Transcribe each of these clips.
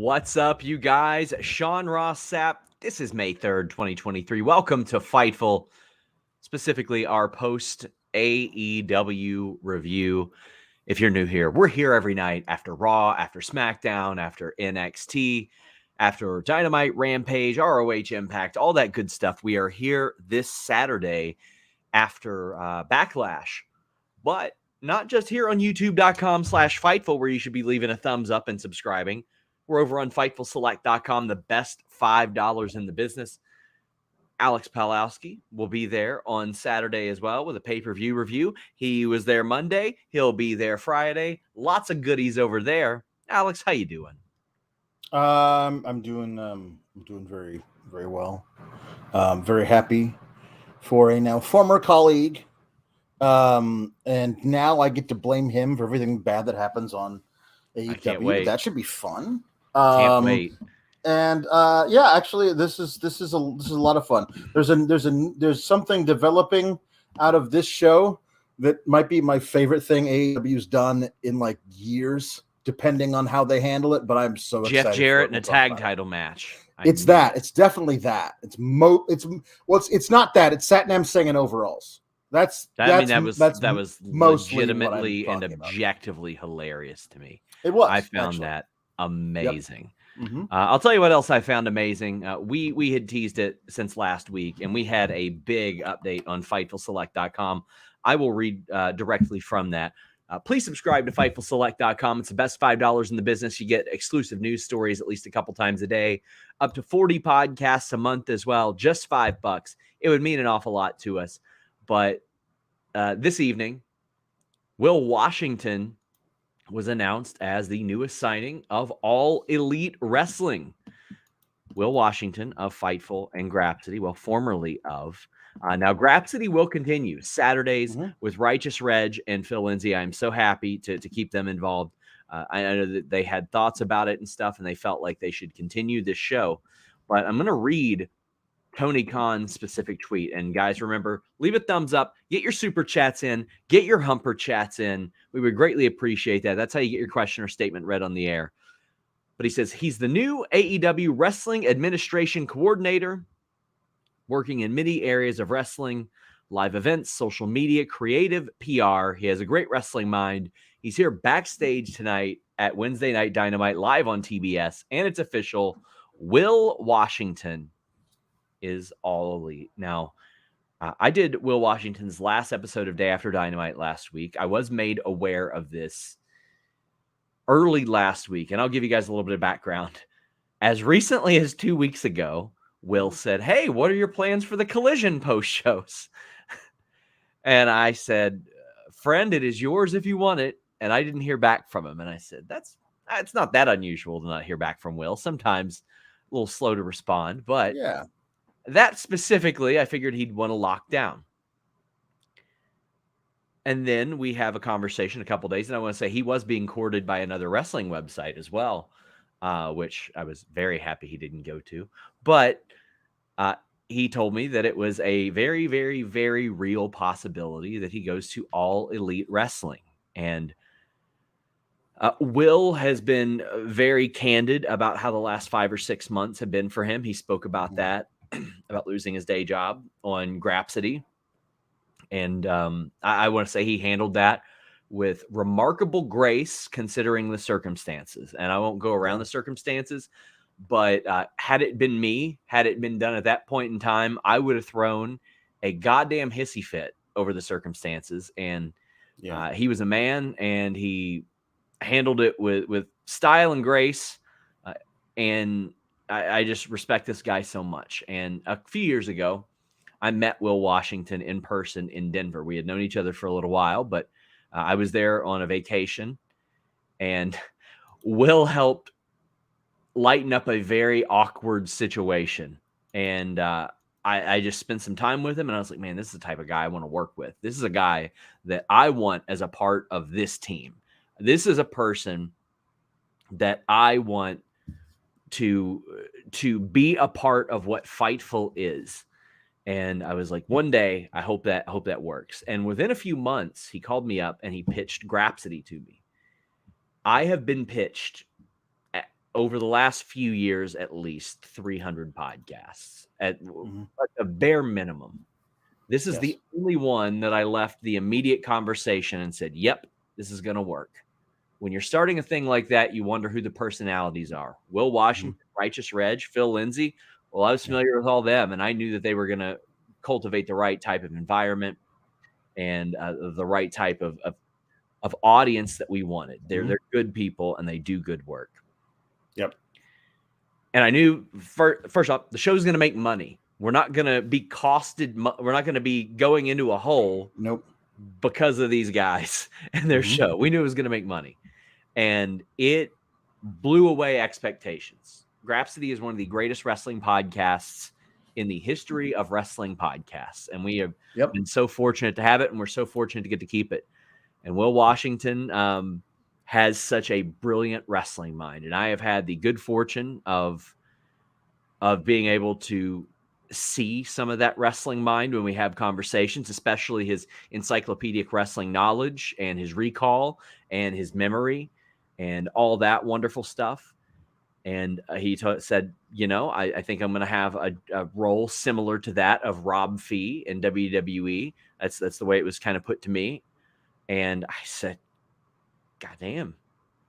What's up, you guys? Sean Ross Sapp. This is May 3rd, 2023. Welcome to Fightful, specifically our post AEW review. If you're new here, we're here every night after Raw, after SmackDown, after NXT, after Dynamite, Rampage, ROH Impact, all that good stuff. We are here this Saturday after Backlash, but not just here on youtube.com/Fightful, where you should be leaving a thumbs up and subscribing. We're over on FightfulSelect.com, the best $5 in the business. Alex Pawlowski will be there on Saturday as well with a pay-per-view review. He was there Monday. He'll be there Friday. Lots of goodies over there. Alex, how you doing? I'm doing very, very well. Very happy for a now former colleague. And now I get to blame him for everything bad that happens on AEW. I can't wait. That should be fun. Can't wait. And yeah, actually, this is a lot of fun. There's something developing out of this show that might be my favorite thing AEW's done in like years, depending on how they handle it. But I'm so excited. Jeff Jarrett in a tag title match. It's that. It's definitely that. It's not that. It's Satnam Singh in overalls. That was legitimately and objectively hilarious to me. It was. I found that amazing. Yep. Mm-hmm. I'll tell you what else I found amazing. We had teased it since last week, and we had a big update on FightfulSelect.com. I will read directly from that. Please subscribe to FightfulSelect.com. It's the best $5 in the business. You get exclusive news stories at least a couple times a day, up to 40 podcasts a month as well. Just $5. It would mean an awful lot to us. But this evening, Will Washington was announced as the newest signing of All Elite Wrestling. Will Washington of Fightful and Grapsity, well, formerly of. Now, Grapsity will continue Saturdays with Righteous Reg and Phil Lindsay. I'm so happy to keep them involved. I know that they had thoughts about it and stuff, and they felt like they should continue this show. But I'm going to read Tony Khan's specific tweet. And guys, remember, leave a thumbs up, get your super chats in, get your humper chats in. We would greatly appreciate that. That's how you get your question or statement read on the air. But he says he's the new AEW Wrestling Administration Coordinator, working in many areas of wrestling, live events, social media, creative, PR. He has a great wrestling mind. He's here backstage tonight at Wednesday Night Dynamite live on TBS, and it's official. Will Washington is All Elite. Now, I did Will Washington's last episode of Day After Dynamite last week. I was made aware of this early last week, and I'll give you guys a little bit of background. As recently as 2 weeks ago, Will said, "Hey, what are your plans for the Collision post shows?" And I said, "Friend, it is yours if you want it." And I didn't hear back from him. And I said, it's not that unusual to not hear back from Will. Sometimes a little slow to respond, but yeah. That specifically, I figured he'd want to lock down. And then we have a conversation a couple days, and I want to say he was being courted by another wrestling website as well, which I was very happy he didn't go to. But he told me that it was a very, very, very real possibility that he goes to All Elite Wrestling. And Will has been very candid about how the last 5 or 6 months have been for him. He spoke about that. About losing his day job on Grapsity. And I want to say he handled that with remarkable grace considering the circumstances. And I won't go around the circumstances, but had it been me, had it been done at that point in time, I would have thrown a goddamn hissy fit over the circumstances. And he was a man, and he handled it with style and grace. And I just respect this guy so much. And a few years ago, I met Will Washington in person in Denver. We had known each other for a little while, but I was there on a vacation, and Will helped lighten up a very awkward situation. And I just spent some time with him, and I was like, man, this is the type of guy I want to work with. This is a guy that I want as a part of this team. This is a person that I want to be a part of what Fightful is. And I was like, one day, I hope that works. And within a few months, he called me up and he pitched Grapsity to me. I have been pitched over the last few years, at least 300 podcasts at a bare minimum. This is the only one that I left the immediate conversation and said, yep, this is going to work. When you're starting a thing like that, you wonder who the personalities are. Will Washington, Righteous Reg, Phil Lindsay. Well, I was familiar with all them, and I knew that they were going to cultivate the right type of environment and the right type of audience that we wanted. They're good people, and they do good work. Yep. And I knew, first off, the show's going to make money. We're not going to be costed. We're not going to be going into a hole. Nope. Because of these guys and their show. We knew it was going to make money. And it blew away expectations. Grapsody is one of the greatest wrestling podcasts in the history of wrestling podcasts. And we have been so fortunate to have it, and we're so fortunate to get to keep it. And Will Washington has such a brilliant wrestling mind. And I have had the good fortune of being able to see some of that wrestling mind when we have conversations, especially his encyclopedic wrestling knowledge and his recall and his memory and all that wonderful stuff. And he said, I think I'm going to have a role similar to that of Rob Fee in WWE. That's the way it was kind of put to me. And I said, God damn,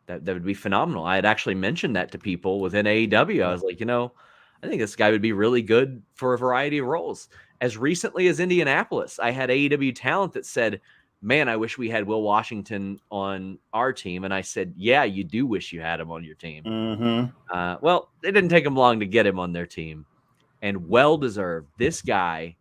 that would be phenomenal. I had actually mentioned that to people within AEW. I was like, I think this guy would be really good for a variety of roles. As recently as Indianapolis, I had AEW talent that said, man, I wish we had Will Washington on our team. And I said, yeah, you do wish you had him on your team. Well, it didn't take them long to get him on their team. And well-deserved. This guy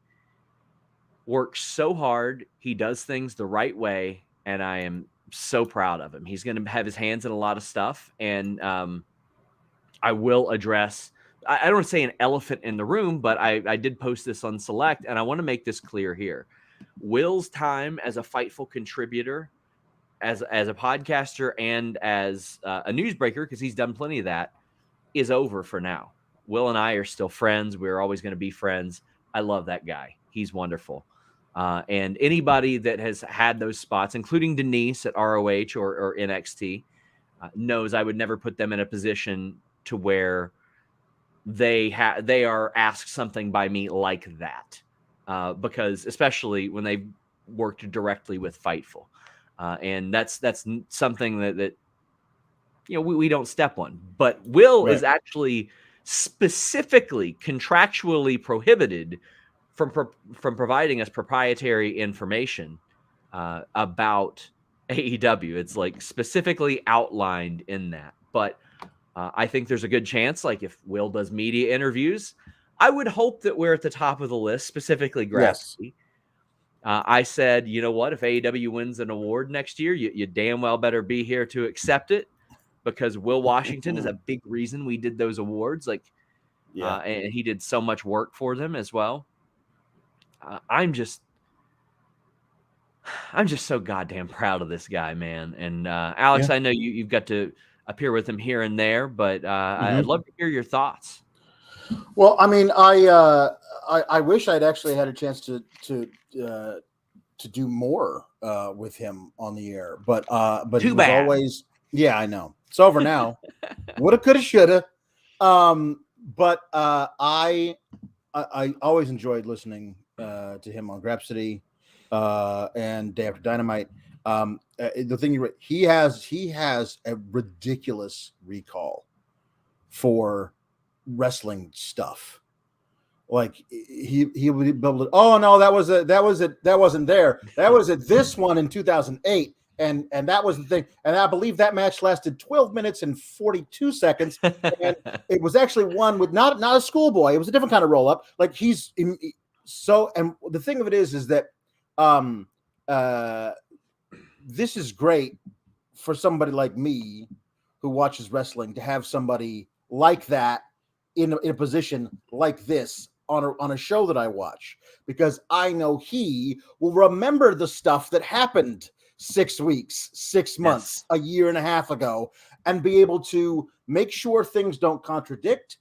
works so hard. He does things the right way. And I am so proud of him. He's going to have his hands in a lot of stuff. And I will address... I don't want to say an elephant in the room, but I did post this on Select, and I want to make this clear here. Will's time as a Fightful contributor, as a podcaster, and as a newsbreaker, because he's done plenty of that, is over for now. Will and I are still friends. We're always going to be friends. I love that guy. He's wonderful. And anybody that has had those spots, including Denise at ROH or NXT, knows I would never put them in a position to where they are asked something by me like that, because especially when they worked directly with Fightful, and that's something that we don't step on. But Will is actually specifically contractually prohibited from providing us proprietary information about AEW. It's like specifically outlined in that, but. I think there's a good chance, like if Will does media interviews, I would hope that we're at the top of the list, specifically Grapsody. I said, you know what, if AEW wins an award next year, you damn well better be here to accept it, because Will Washington is a big reason we did those awards. And he did so much work for them as well. I'm just so goddamn proud of this guy, man. And Alex, I know you've got to appear with him here and there, but I'd love to hear your thoughts. Well, I mean, I wish I'd actually had a chance to do more with him on the air, but too bad. Always, I know it's over now. Woulda, coulda, shoulda. But I always enjoyed listening to him on Grapsody and Day After Dynamite. The thing he has a ridiculous recall for wrestling stuff. Like he would be able to, oh no, that wasn't there. That was at this one in 2008. And that was the thing. And I believe that match lasted 12 minutes and 42 seconds. And it was actually one with not a schoolboy. It was a different kind of roll up. Like and the thing of it is that this is great for somebody like me who watches wrestling to have somebody like that in a position like this on a show that I watch, because I know he will remember the stuff that happened 6 weeks, 6 months, a year and a half ago, and be able to make sure things don't contradict,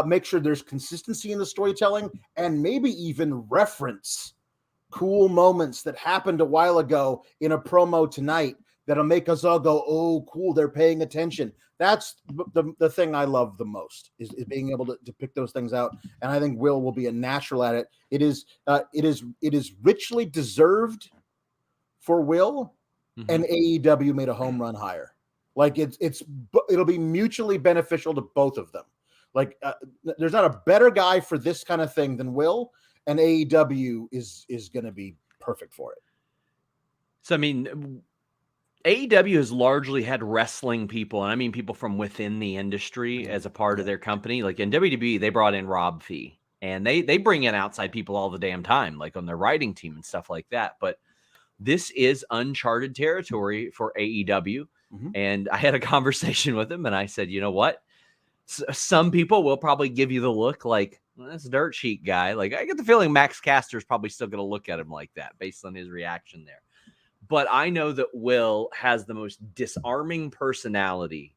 make sure there's consistency in the storytelling, and maybe even reference cool moments that happened a while ago in a promo tonight that'll make us all go, oh, cool, they're paying attention. That's the thing I love the most is being able to pick those things out. And I think Will be a natural at it. It is richly deserved for Will, and AEW made a home run hire. Like it'll be mutually beneficial to both of them. Like there's not a better guy for this kind of thing than Will, and AEW is going to be perfect for it. So, I mean, AEW has largely had wrestling people, and I mean people from within the industry as a part of their company. Like in WWE, they brought in Rob Fee, and they bring in outside people all the damn time, like on their writing team and stuff like that. But this is uncharted territory for AEW. And I had a conversation with him, and I said, you know what? Some people will probably give you the look like, well, that's a dirt sheet guy. Like, I get the feeling Max Caster is probably still going to look at him like that based on his reaction there. But I know that Will has the most disarming personality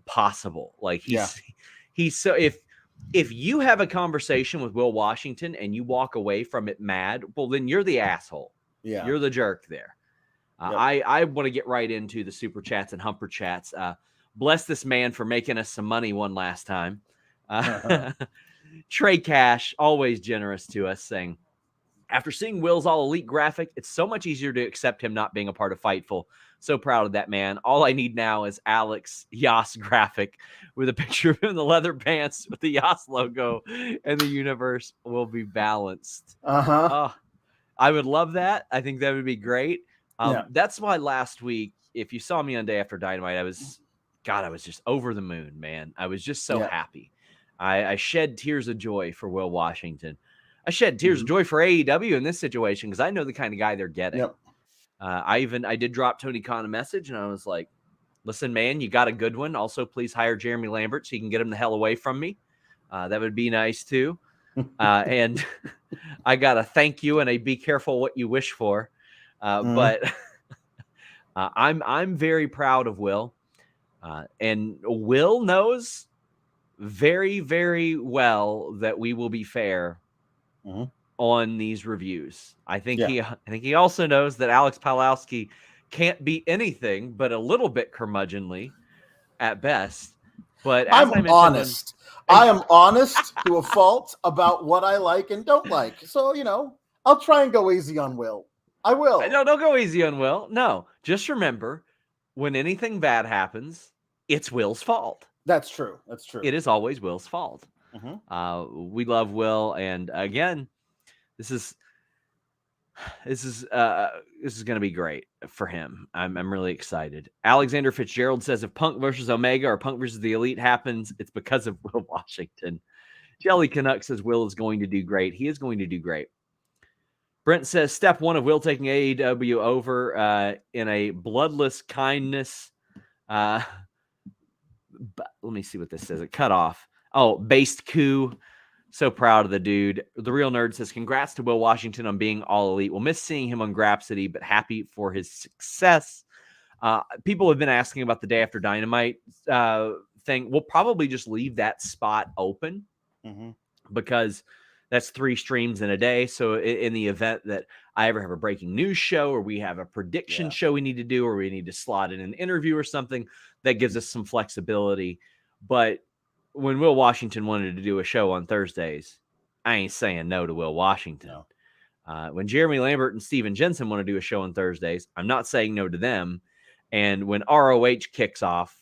possible. Like he's so if you have a conversation with Will Washington and you walk away from it mad, well, then you're the asshole. Yeah, you're the jerk there. I want to get right into the super chats and humper chats. Bless this man for making us some money one last time. Trey Cash, always generous to us, saying, after seeing Will's All Elite graphic, it's so much easier to accept him not being a part of Fightful. So proud of that man. All I need now is Alex Yas graphic with a picture of him in the leather pants with the Yas logo, and the universe will be balanced. I would love that. I think that would be great. That's why last week, if you saw me on Day After Dynamite, I was just over the moon, man. I was just so happy. I shed tears of joy for Will Washington. I shed tears of joy for AEW in this situation because I know the kind of guy they're getting. I did drop Tony Khan a message, and I was like, listen, man, you got a good one. Also, please hire Jeremy Lambert so you can get him the hell away from me. That would be nice too. And I got a thank you and a be careful what you wish for. But I'm very proud of Will. And Will knows very, very well that we will be fair on these reviews. I think he also knows that Alex Pawlowski can't be anything but a little bit curmudgeonly at best. But as I'm honest. I am honest to a fault about what I like and don't like. So, I'll try and go easy on Will. I will. No, don't go easy on Will. No, just remember, when anything bad happens, it's Will's fault. That's true. It is always Will's fault. We love Will, and again, this is going to be great for him. I'm really excited. Alexander Fitzgerald says if Punk versus Omega or Punk versus the Elite happens, it's because of Will Washington. Jelly Canuck says Will is going to do great. He is going to do great. Brent says step one of Will taking AEW over in a bloodless kindness. Let me see what this says. It cut off. Oh, based coup. So proud of the dude. The Real Nerd says, congrats to Will Washington on being All Elite. We'll miss seeing him on Grapsody, but happy for his success. People have been asking about the Day After Dynamite thing. We'll probably just leave that spot open because that's 3 streams in a day. So in the event that I ever have a breaking news show or we have a prediction show we need to do or we need to slot in an interview or something, that gives us some flexibility. But when Will Washington wanted to do a show on Thursdays, I ain't saying no to Will Washington. No. When Jeremy Lambert and Steven Jensen want to do a show on Thursdays, I'm not saying no to them. And when ROH kicks off,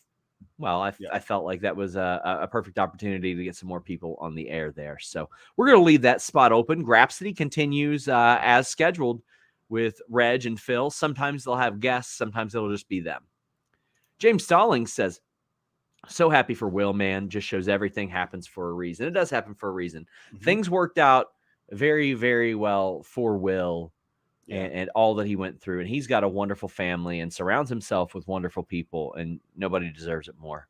well, I felt like that was a perfect opportunity to get some more people on the air there. So we're going to leave that spot open. Grapsody continues as scheduled with Reg and Phil. Sometimes they'll have guests. Sometimes it'll just be them. James Stallings says, so happy for Will, man. Just shows everything happens for a reason. It does happen for a reason. Things worked out very, very well for Will and all that he went through. And he's got a wonderful family and surrounds himself with wonderful people, and nobody deserves it more.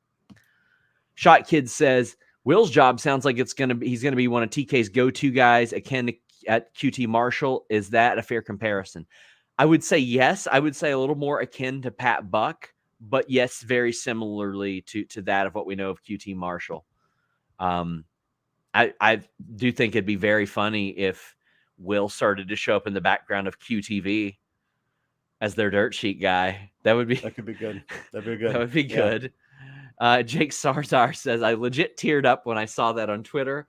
Shot Kid says, Will's job sounds like he's going to be one of TK's go-to guys akin at QT Marshall. Is that a fair comparison? I would say yes. I would say a little more akin to Pat Buck. But yes, very similarly to that of what we know of QT Marshall. I do think it'd be very funny if Will started to show up in the background of QTV. as their dirt sheet guy. That could be good. That'd be good. That would be good. Jake Sarzar says, I legit teared up when I saw that on Twitter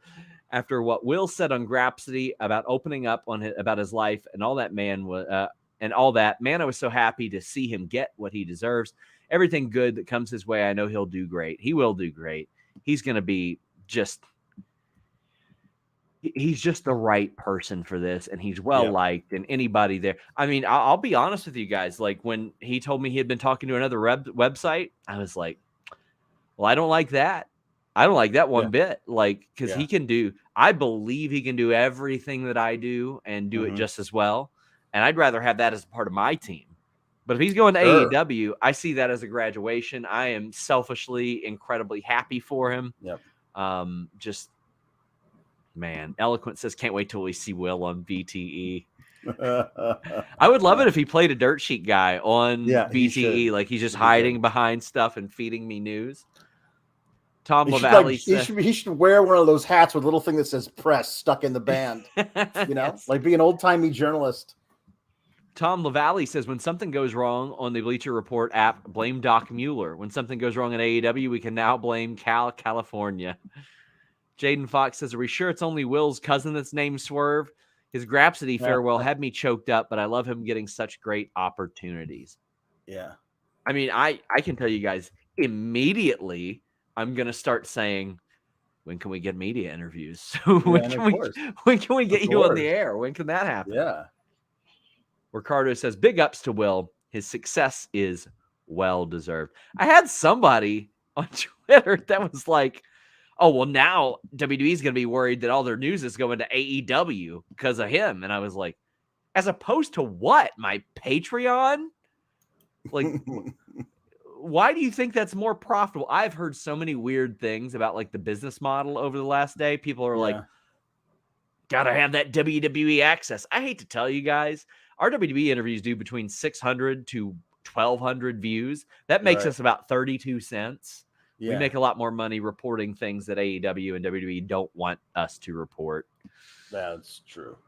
after what Will said on Grapsody about opening up about his life and all that. Man, I was so happy to see him get what he deserves. Everything good that comes his way, I know he'll do great. He will do great. He's going to be he's just the right person for this, and he's well liked, and anybody there. I mean, I'll be honest with you guys. Like, when he told me he had been talking to another website, I was like, well, I don't like that. I don't like that one bit. Like, because he can do, I believe he can do everything that I do and do it just as well. And I'd rather have that as a part of my team. But if he's going to AEW, I see that as a graduation. I am selfishly incredibly happy for him. Yep. Man, Eloquent says, can't wait till we see Will on BTE. I would love it if he played a dirt sheet guy on BTE. Like, he's just hiding behind stuff and feeding me news. Tom LaValle says, he should wear one of those hats with a little thing that says press stuck in the band. Like be an old-timey journalist. Tom LaValle says, when something goes wrong on the Bleacher Report app, blame Doc Mueller. When something goes wrong in AEW, we can now blame California. Jaden Fox says, are we sure it's only Will's cousin that's named Swerve? His Grapsody farewell had me choked up, but I love him getting such great opportunities. Yeah. I mean, I can tell you guys immediately, I'm going to start saying, when can we get media interviews? when can we get you on the air? When can that happen? Yeah. Ricardo says, big ups to Will. His success is well-deserved. I had somebody on Twitter that was like, oh, well, now WWE is going to be worried that all their news is going to AEW because of him. And I was like, as opposed to what? My Patreon? Like, why do you think that's more profitable? I've heard so many weird things about like the business model over the last day. People are like, gotta have that WWE access. I hate to tell you guys, our WWE interviews do between 600 to 1,200 views. That makes us about 32 cents. Yeah. We make a lot more money reporting things that AEW and WWE don't want us to report. That's true.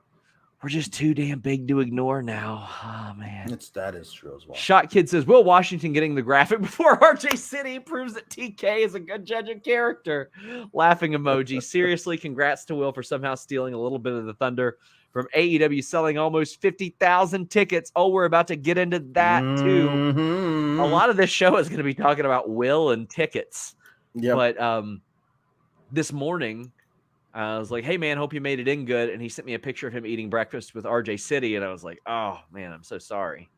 We're just too damn big to ignore now. Oh, man. That is true as well. Shot Kid says, Will Washington getting the graphic before RJ City proves that TK is a good judge of character. Laughing emoji. Seriously, congrats to Will for somehow stealing a little bit of the thunder from AEW selling almost 50,000 tickets. Oh, we're about to get into that too. A lot of this show is going to be talking about Will and tickets. Yeah. But this morning, I was like, hey, man, hope you made it in good. And he sent me a picture of him eating breakfast with RJ City. And I was like, oh, man, I'm so sorry.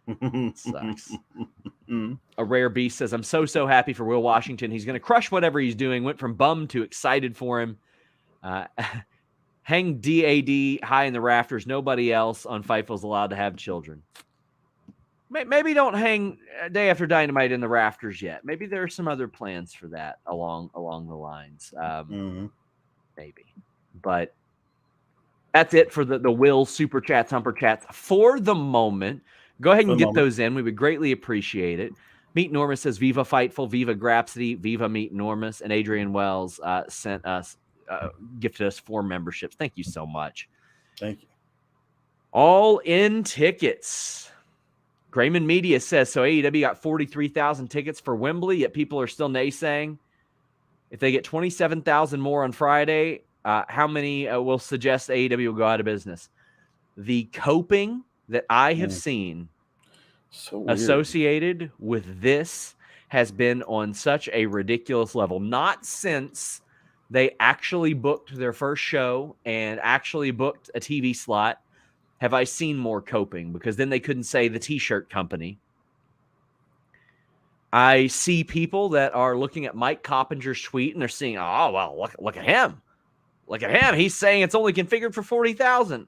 It sucks. A Rare Beast says, I'm so happy for Will Washington. He's going to crush whatever he's doing. Went from bummed to excited for him. Hang DAD high in the rafters. Nobody else on Fightful's allowed to have children. Maybe don't hang Day After Dynamite in the rafters yet. Maybe there are some other plans for that along the lines. Maybe. But that's it for the Will Super Chats, Humper Chats for the moment. Go ahead and get those in. We would greatly appreciate it. Meet Normus says, Viva Fightful, Viva Grapsody, Viva Meet Normus. And Adrian Wells gifted us 4 memberships. Thank you so much. Thank you. All in tickets. Grayman Media says, so AEW got 43,000 tickets for Wembley, yet people are still naysaying. If they get 27,000 more on Friday, how many will suggest AEW will go out of business? The coping that I have seen associated with this has been on such a ridiculous level. Not since they actually booked their first show and actually booked a TV slot have I seen more coping, because then they couldn't say the T-shirt company. I see people that are looking at Mike Coppinger's tweet and they're seeing, oh, well, look at him. Look at him. He's saying it's only configured for 40,000.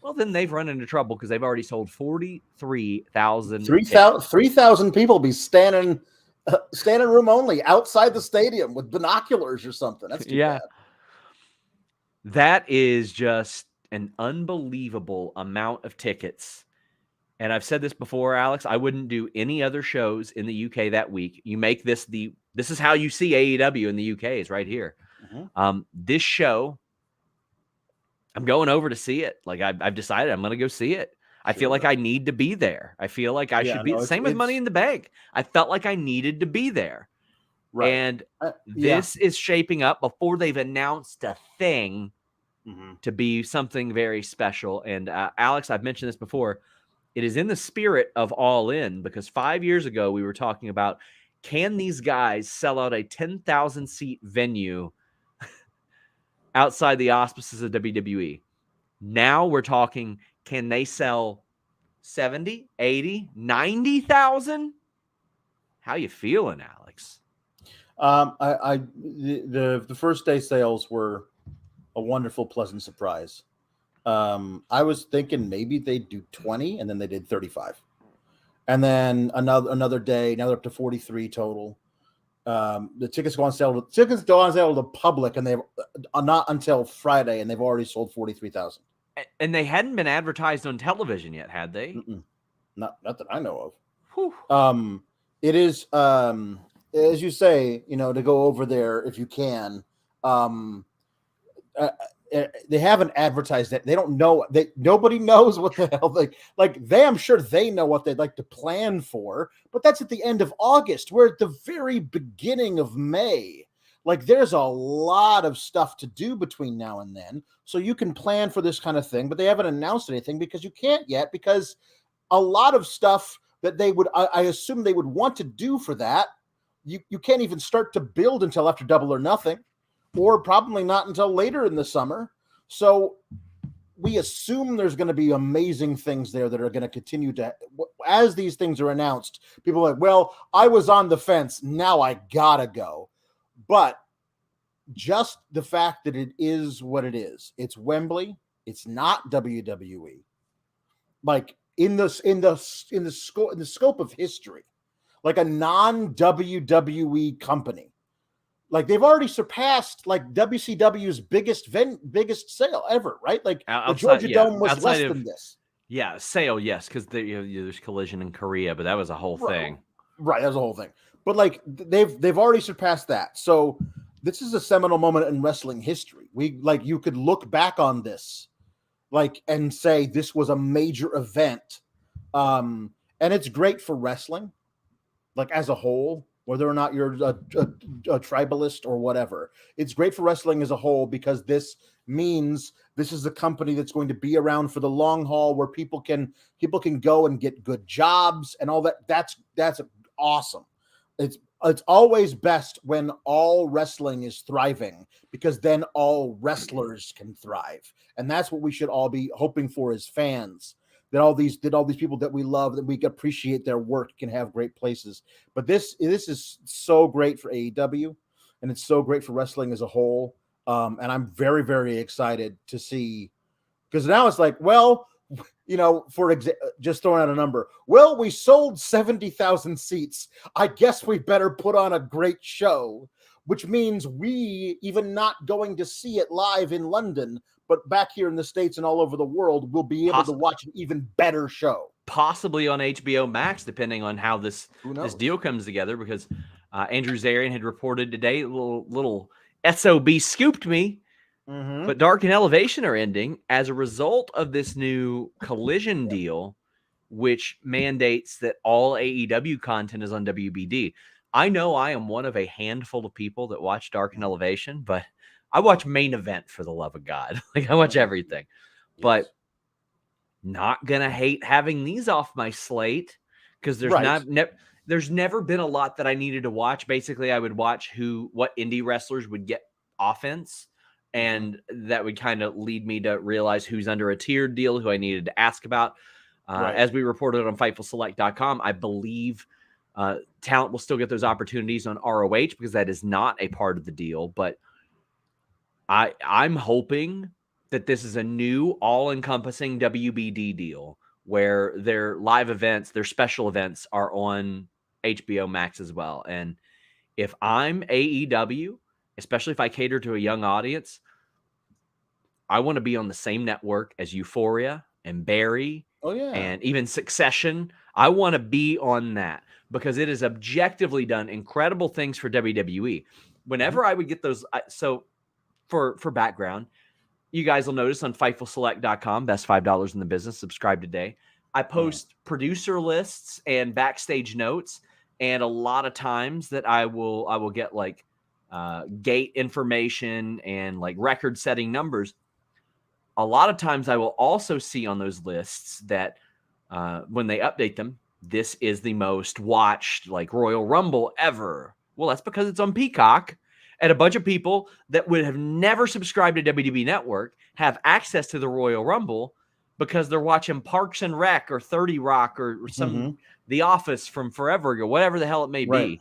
Well, then they've run into trouble because they've already sold 43,000. 3,000 people be standing room only outside the stadium with binoculars or something. That's too bad. That is just an unbelievable amount of tickets. And I've said this before, Alex, I wouldn't do any other shows in the UK that week. You make this this is how you see AEW in the UK, is right here. This show, I'm going over to see it. Like I've decided I'm going to go see it. I feel like I need to be there. I feel like I should be. Same with Money in the Bank. I felt like I needed to be there. Right. And this is shaping up before they've announced a thing to be something very special. And Alex, I've mentioned this before. It is in the spirit of All In, because 5 years ago we were talking about, can these guys sell out a 10,000 seat venue outside the auspices of WWE? Now we're talking, can they sell 70, 80, 90,000? How you feeling, Alex? The first day sales were a wonderful, pleasant surprise. I was thinking maybe they'd do 20, and then they did 35. And then another day, now they're up to 43 total. The tickets go on sale to the public, and they've not until Friday, and they've already sold 43,000. And they hadn't been advertised on television yet, had they? Not that I know of. It is, as you say, to go over there if you can. They haven't advertised it. They don't know. Nobody knows what the hell I'm sure they know what they'd like to plan for, but that's at the end of August. We're at the very beginning of May. There's a lot of stuff to do between now and then. So you can plan for this kind of thing, but they haven't announced anything because you can't yet, because a lot of stuff that they would, I assume they would want to do for that, you can't even start to build until after Double or Nothing, or probably not until later in the summer. So we assume there's going to be amazing things there that are going to continue to, as these things are announced, people are like, well, I was on the fence, now I gotta go. But just the fact that it is what it is, it's Wembley, it's not WWE. In the scope of history, a non-WWE company. They've already surpassed WCW's biggest sale ever, right? The Georgia Dome was less than this. Yeah, sale, yes, because there's Collision in Korea, but that was a whole thing. Right, that was a whole thing. But they've already surpassed that. So this is a seminal moment in wrestling history. You could look back on this, and say this was a major event, and it's great for wrestling, as a whole. Whether or not you're a tribalist or whatever, it's great for wrestling as a whole, because this means this is a company that's going to be around for the long haul, where people can go and get good jobs and all that. That's awesome. It's always best when all wrestling is thriving, because then all wrestlers can thrive, and that's what we should all be hoping for as fans. That all these people that we love, that we appreciate their work, can have great places. But this is so great for AEW, and it's so great for wrestling as a whole. And I'm very, very excited to see, because now it's just throwing out a number. Well, we sold 70,000 seats. I guess we better put on a great show, which means we, even not going to see it live in London, but back here in the States and all over the world, we'll be able to watch an even better show. Possibly on HBO Max, depending on how this deal comes together, because Andrew Zarian had reported today, little SOB scooped me, but Dark and Elevation are ending as a result of this new Collision deal, which mandates that all AEW content is on WBD. I know I am one of a handful of people that watch Dark and Elevation, but I watch Main Event, for the love of God. I watch everything. Yes. But not going to hate having these off my slate, because there's never been a lot that I needed to watch. Basically, I would watch what indie wrestlers would get offense, and that would kind of lead me to realize who's under a tiered deal, who I needed to ask about. As we reported on FightfulSelect.com, I believe talent will still get those opportunities on ROH, because that is not a part of the deal. But I'm hoping that this is a new all-encompassing WBD deal, where their live events, their special events, are on HBO Max as well. And if I'm AEW, especially if I cater to a young audience, I want to be on the same network as Euphoria and Barry and even Succession. I want to be on that, because it has objectively done incredible things for WWE. Whenever I would get those, for background, you guys will notice on FightfulSelect.com, best $5 in the business, subscribe today. I post producer lists and backstage notes, and a lot of times that I will get like gate information and like record setting numbers. A lot of times I will also see on those lists that when they update them, this is the most watched like Royal Rumble ever. Well, that's because it's on Peacock, and a bunch of people that would have never subscribed to WWE Network have access to the Royal Rumble because they're watching Parks and Rec or 30 Rock or some The Office from forever ago, whatever the hell it may be.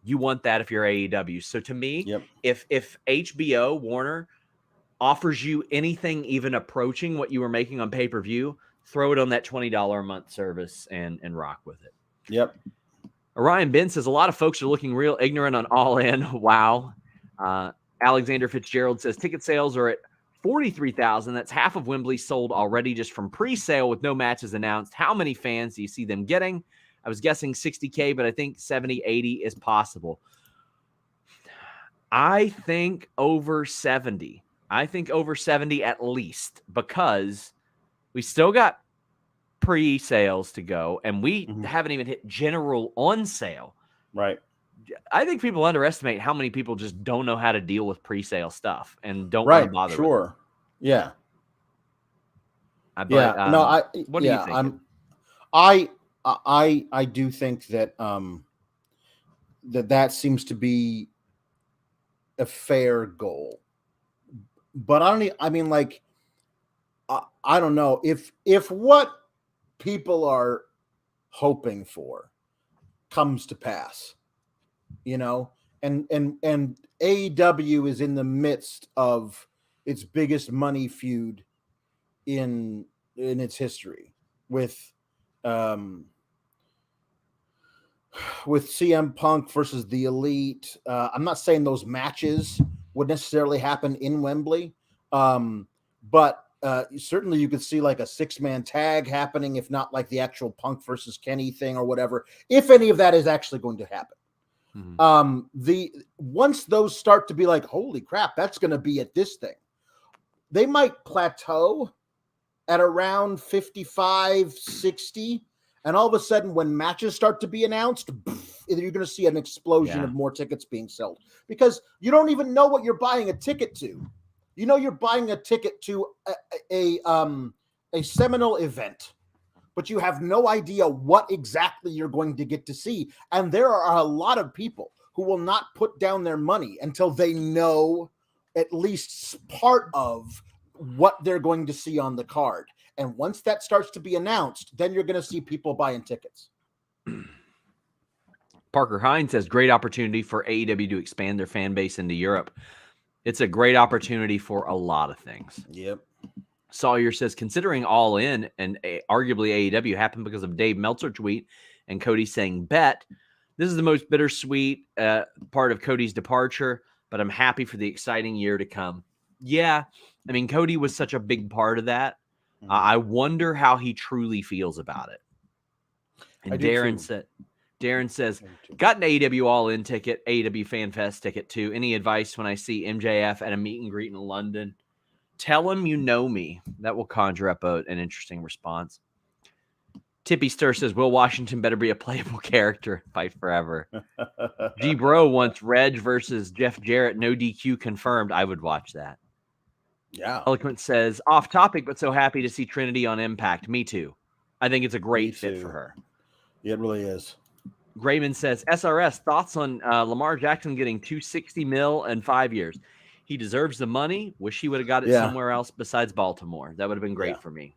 You want that if you're AEW. So to me, if HBO, Warner, offers you anything even approaching what you were making on pay-per-view, throw it on that $20 a month service and rock with it. Yep. Orion Ben says a lot of folks are looking real ignorant on All In. Wow. Alexander Fitzgerald says ticket sales are at 43,000. That's half of Wembley sold already just from pre-sale with no matches announced. How many fans do you see them getting? I was guessing 60K, but I think 70, 80 is possible. I think over 70. I think over 70 at least, because we still got pre-sales to go, and we haven't even hit general on sale. Right. I think people underestimate how many people just don't know how to deal with pre-sale stuff and don't want to bother with it. Yeah. What do you think? I do think that that seems to be a fair goal. But I don't know if what people are hoping for comes to pass, and AEW is in the midst of its biggest money feud in its history with CM Punk versus the Elite. I'm not saying those matches would necessarily happen in Wembley, but certainly you could see like a 6-man tag happening, if not like the actual Punk versus Kenny thing or whatever, if any of that is actually going to happen. Once those start to be like, holy crap, that's going to be at this thing, they might plateau at around 55, 60. And all of a sudden, when matches start to be announced, you're going to see an explosion of more tickets being sold, because you don't even know what you're buying a ticket to. You're buying a ticket to a seminal event, but you have no idea what exactly you're going to get to see. And there are a lot of people who will not put down their money until they know at least part of what they're going to see on the card. And once that starts to be announced, then you're going to see people buying tickets. Parker Hines says, great opportunity for AEW to expand their fan base into Europe. It's a great opportunity for a lot of things. Yep. Sawyer says, considering All In and arguably AEW happened because of Dave Meltzer tweet and Cody saying bet, this is the most bittersweet part of Cody's departure, but I'm happy for the exciting year to come. Yeah, I mean, Cody was such a big part of that. I wonder how he truly feels about it. And Darren says, got an AEW All-In ticket, AEW Fan Fest ticket too. Any advice when I see MJF at a meet and greet in London? Tell him you know me. That will conjure up an interesting response. Tippy Stir says, Will Washington better be a playable character. Fight forever. G Bro wants Reg versus Jeff Jarrett. No DQ confirmed. I would watch that. Yeah. Eloquent says, off topic, but so happy to see Trinity on Impact. Me too. I think it's a great fit for her. Yeah, it really is. Grayman says, SRS, thoughts on Lamar Jackson getting $260 million in 5 years? He deserves the money. Wish he would have got it somewhere else besides Baltimore. That would have been great for me.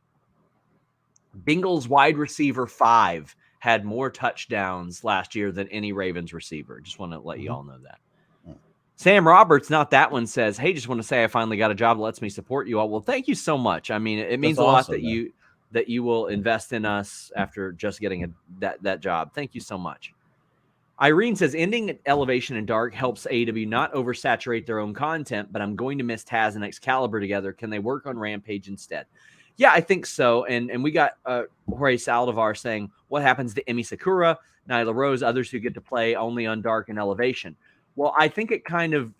Bengals wide receiver 5 had more touchdowns last year than any Ravens receiver. Just want to let you all know that. Sam Roberts, not that one, says, hey, just want to say I finally got a job that lets me support you all. Well, thank you so much. I mean, it means a lot that you will invest in us after just getting that job. Thank you so much. Irene says, ending Elevation and Dark helps AEW not oversaturate their own content, but I'm going to miss Taz and Excalibur together. Can they work on Rampage instead? Yeah, I think so. And we got Jorge Saldivar saying, what happens to Emi Sakura, Nyla Rose, others who get to play only on Dark and Elevation? Well, I think it kind of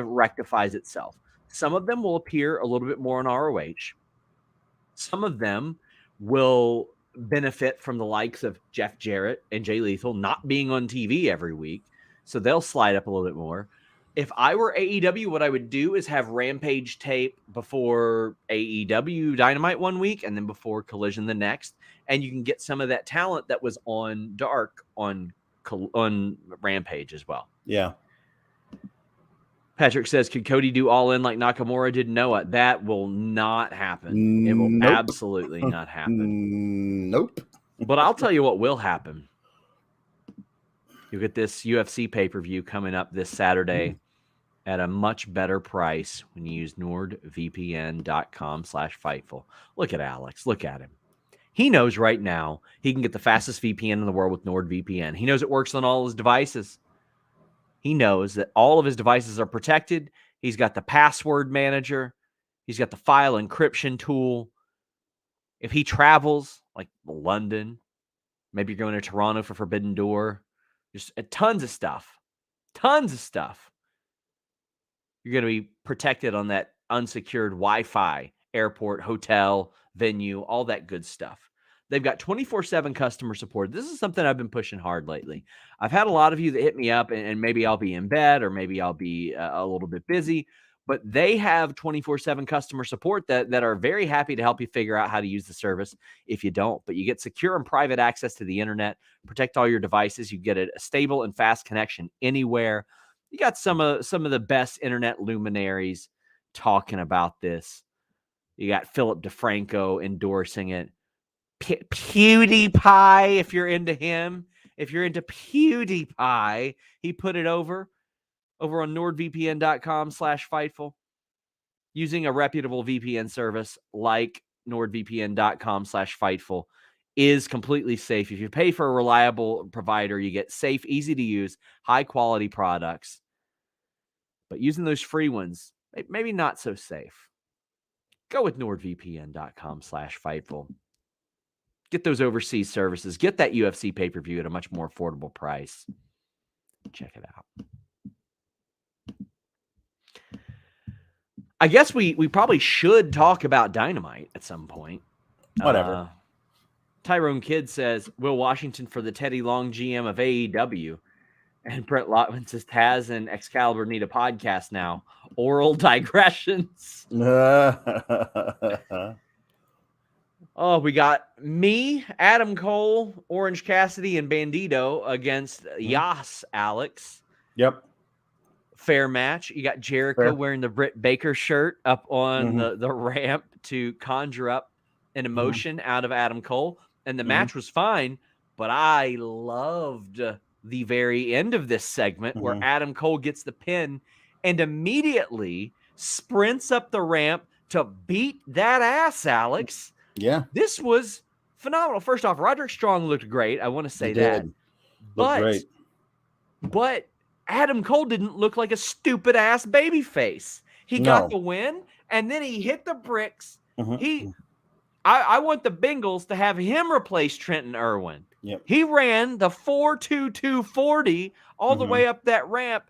rectifies itself. Some of them will appear a little bit more on ROH. Some of them will benefit from the likes of Jeff Jarrett and Jay Lethal not being on TV every week. So they'll slide up a little bit more. If I were AEW, what I would do is have Rampage tape before AEW Dynamite one week and then before Collision the next. And you can get some of that talent that was on Dark on Rampage as well. Yeah. Patrick says, could Cody do All In like Nakamura did Noah? That will not happen. It will absolutely not happen. Nope. But I'll tell you what will happen. You'll get this UFC pay-per-view coming up this Saturday at a much better price when you use nordvpn.com/Fightful. Look at Alex. Look at him. He knows right now he can get the fastest VPN in the world with NordVPN. He knows it works on all his devices. He knows that all of his devices are protected. He's got the password manager. He's got the file encryption tool. If he travels, like London, maybe you're going to Toronto for Forbidden Door, just tons of stuff. Tons of stuff. You're going to be protected on that unsecured Wi-Fi, airport, hotel, venue, all that good stuff. They've got 24/7 customer support. This is something I've been pushing hard lately. I've had a lot of you that hit me up, and maybe I'll be in bed or maybe I'll be a little bit busy, but they have 24/7 customer support that are very happy to help you figure out how to use the service if you don't. But you get secure and private access to the internet, protect all your devices. You get a stable and fast connection anywhere. You got some of the best internet luminaries talking about this. You got Philip DeFranco endorsing it. PewDiePie, if you're into him. If you're into PewDiePie, he put it over on nordvpn.com/Fightful. Using a reputable VPN service like nordvpn.com/Fightful is completely safe. If you pay for a reliable provider, you get safe, easy to use, high quality products. But using those free ones, maybe not so safe. Go with nordvpn.com/Fightful. Get those overseas services. Get that UFC pay-per-view at a much more affordable price. Check it out. I guess we probably should talk about Dynamite at some point. Whatever. Tyrone Kidd says, Will Washington for the Teddy Long GM of AEW. And Brett Lotman says, Taz and Excalibur need a podcast now. Oral digressions. Oh, we got me, Adam Cole, Orange Cassidy, and Bandido against Yas, Alex. Yep. Fair match. You got Jericho wearing the Britt Baker shirt up on the ramp to conjure up an emotion out of Adam Cole. And the match was fine, but I loved the very end of this segment where Adam Cole gets the pin and immediately sprints up the ramp to beat that ass, Alex. Yeah. This was phenomenal. First off, Roderick Strong looked great. I want to say that. But Adam Cole didn't look like a stupid ass babyface. He got the win, and then he hit the bricks. I want the Bengals to have him replace Trenton Irwin. Yep. He ran the 4.2240 all the way up that ramp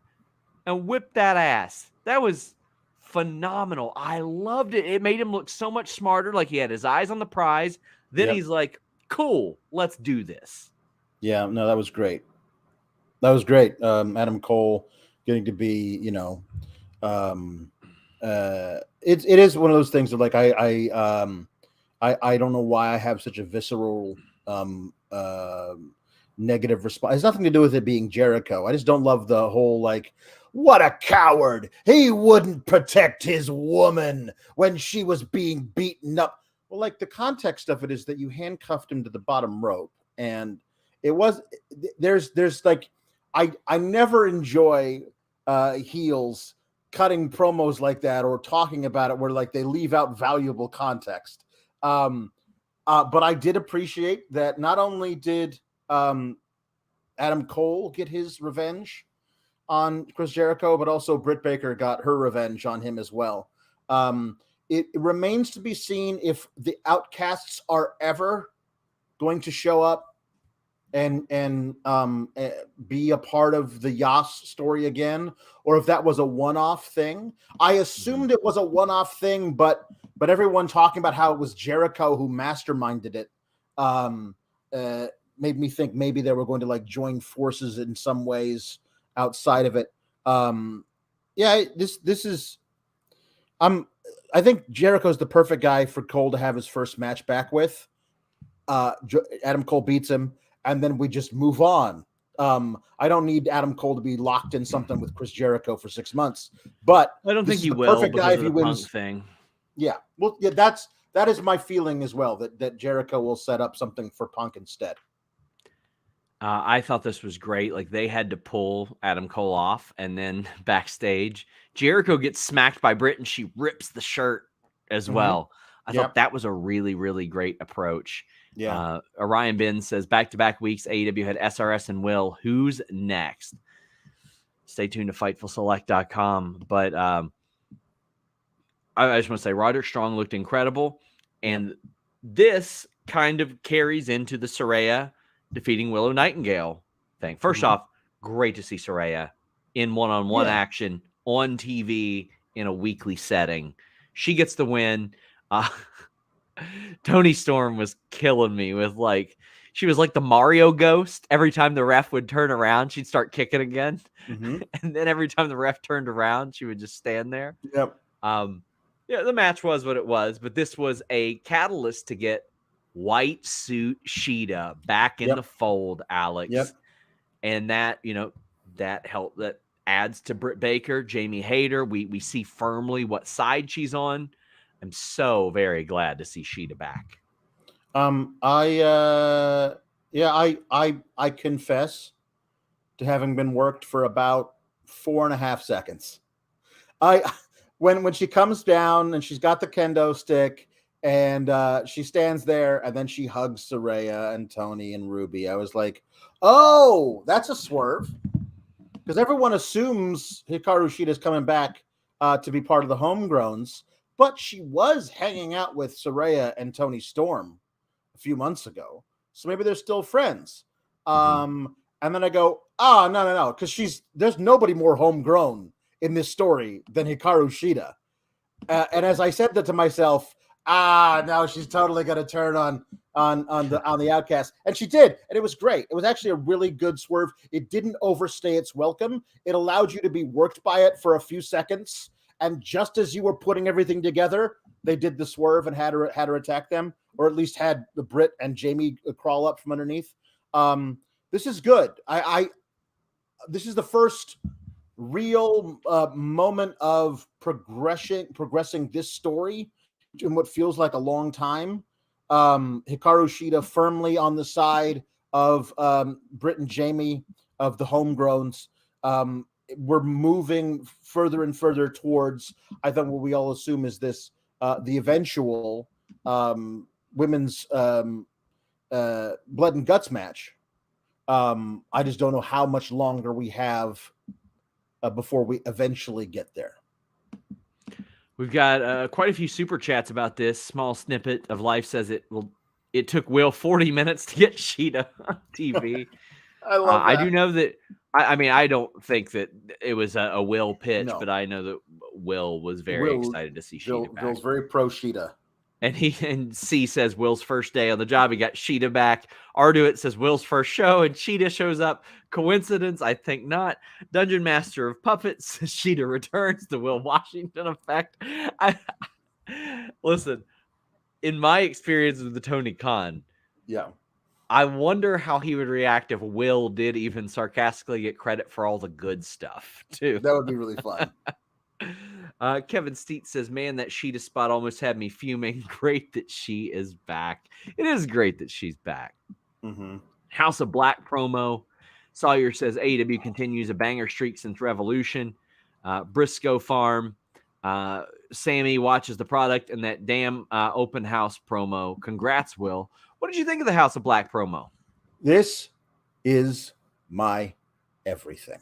and whipped that ass. That was phenomenal. I loved it. It made him look so much smarter, like he had his eyes on the prize. Then he's like, cool, let's do this. Yeah, no, that was great. That was great. Adam Cole getting to be, it is one of those things that, like, I don't know why I have such a visceral negative response. It has nothing to do with it being Jericho. I just don't love the whole, like, what a coward. He wouldn't protect his woman when she was being beaten up. Well, like, the context of it is that you handcuffed him to the bottom rope. And it was, there's like, I never enjoy heels cutting promos like that or talking about it where, like, they leave out valuable context. But I did appreciate that not only did Adam Cole get his revenge on Chris Jericho, but also Britt Baker got her revenge on him as well. It remains to be seen if the Outcasts are ever going to show up and be a part of the Yas story again, or if that was a one-off thing. I assumed it was a one-off thing, but but everyone talking about how it was Jericho who masterminded it made me think maybe they were going to like join forces in some ways outside of it. This is I think Jericho's the perfect guy for Cole to have his first match back with. Adam Cole beats him, and then we just move on. I don't need Adam Cole to be locked in something with Chris Jericho for 6 months, but I don't think he will. Perfect guy if he wins. Thing. Yeah, well, yeah, that is my feeling as well. That Jericho will set up something for Punk instead. I thought this was great. Like they had to pull Adam Cole off, and then backstage, Jericho gets smacked by Britt, and she rips the shirt as well. I thought that was a really, really great approach. Yeah. Orion Ben says back-to-back weeks, AEW had SRS and Will. Who's next? Stay tuned to FightfulSelect.com. But I just want to say Roderick Strong looked incredible, and this kind of carries into the Saraya defeating Willow Nightingale thing. First off, great to see Saraya in one-on-one action on TV in a weekly setting. She gets the win. Tony Storm was killing me with she was like the Mario ghost. Every time the ref would turn around, she'd start kicking again. And then every time the ref turned around, she would just stand there. Yep. The match was what it was, but this was a catalyst to get White Suit Sheeta back in the fold, Alex. Yep. And that, that helped. That adds to Britt Baker, Jamie Hayter. We see firmly what side she's on. I'm so very glad to see Sheeta back. I confess to having been worked for about 4.5 seconds. When she comes down and she's got the kendo stick and she stands there and then she hugs Saraya and Tony and Ruby, I was like, oh, that's a swerve. Because everyone assumes Hikaru Shida's coming back to be part of the homegrowns, but she was hanging out with Saraya and Tony Storm a few months ago. So maybe they're still friends. And then I go, no, because there's nobody more homegrown in this story than Hikaru Shida. And as I said that to myself, now she's totally going to turn on the Outcast. And she did. And it was great. It was actually a really good swerve. It didn't overstay its welcome. It allowed you to be worked by it for a few seconds. And just as you were putting everything together, they did the swerve and had her attack them, or at least had the Britt and Jamie crawl up from underneath. This is good. This is the first real moment of progressing this story in what feels like a long time. Hikaru Shida firmly on the side of Britt and Jamie of the homegrowns. We're moving further and further towards, I think, what we all assume is this, the eventual women's blood and guts match. I just don't know how much longer we have before we eventually get there. We've got quite a few super chats about this. Small snippet of Life says it took Will 40 minutes to get Sheeta on TV. I love that. I do know that. I don't think that it was a Will pitch, but I know that Will was very excited to see Sheeta back. Will's very pro Sheeta. And C says Will's first day on the job, he got Sheeta back. Arduit says Will's first show, and Sheeta shows up. Coincidence? I think not. Dungeon Master of Puppets says Sheeta returns. The Will Washington effect. Listen, in my experience with the Tony Khan, I wonder how he would react if Will did even sarcastically get credit for all the good stuff, too. That would be really fun. Kevin Steet says, man, that Sheeta spot almost had me fuming. Great that she is back. It is great that she's back. House of Black promo. Sawyer says, AEW continues a banger streak since Revolution. Briscoe Farm. Sammy watches the product and that damn open house promo. Congrats, Will. What did you think of the House of Black promo? This is my everything.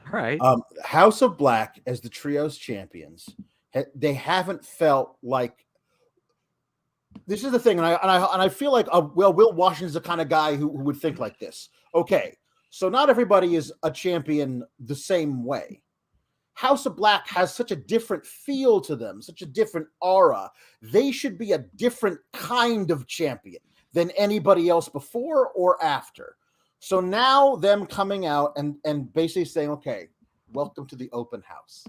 All right. House of Black as the trios champions, they haven't felt like this is the thing, and I feel like Will Washington's the kind of guy who would think like this. Okay, so not everybody is a champion the same way. House of Black has such a different feel to them, such a different aura. They should be a different kind of champion than anybody else before or after. So now them coming out and basically saying, okay, welcome to the open house.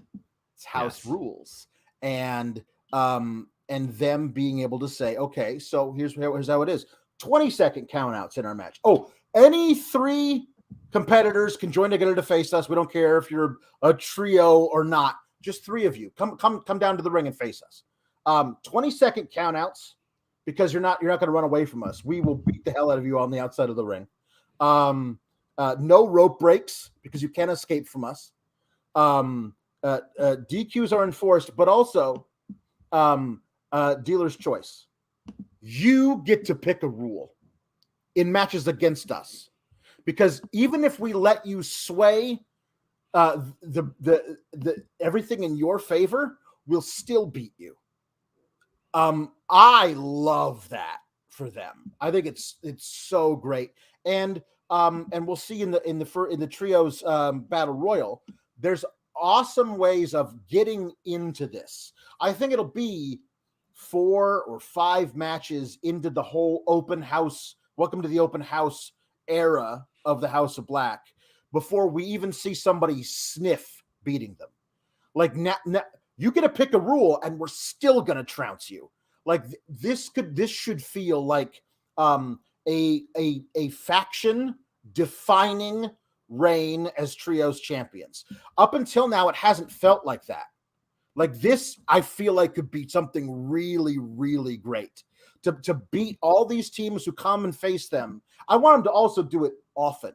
It's house rules. And them being able to say, okay, so here's how it is. 20-second countouts in our match. Oh, any 3 competitors can join together to face us. We don't care if you're a trio or not. Just 3 of you. Come down to the ring and face us. 20-second countouts, because you're not going to run away from us. We will beat the hell out of you on the outside of the ring. No rope breaks, because you can't escape from us. DQs are enforced, but also dealer's choice. You get to pick a rule in matches against us, because even if we let you sway the everything in your favor, we'll still beat you. I love that for them. I think it's so great. And we'll see in the trios battle royal, there's awesome ways of getting into this. I think it'll be 4 or 5 matches into the whole open house, welcome to the open house era of the House of Black, before we even see somebody sniff beating them. Like, now you get to pick a rule and we're still going to trounce you. Like, this should feel like a faction defining reign as trios champions. Up until now, it hasn't felt like that. Like, this, I feel like could be something really, really great to beat all these teams who come and face them. I want them to also do it often.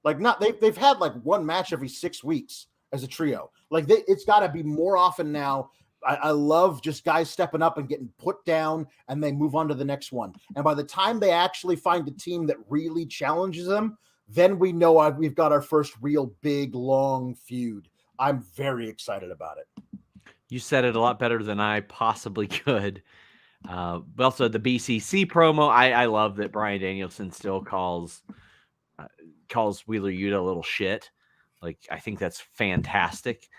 Like, they've had like 1 match every 6 weeks as a trio. Like, it's got to be more often now. I love just guys stepping up and getting put down, and they move on to the next one. And by the time they actually find a team that really challenges them, then we know we've got our first real big, long feud. I'm very excited about it. You said it a lot better than I possibly could. But also the BCC promo, I love that Bryan Danielson still calls Wheeler Yuta a little shit. Like, I think that's fantastic.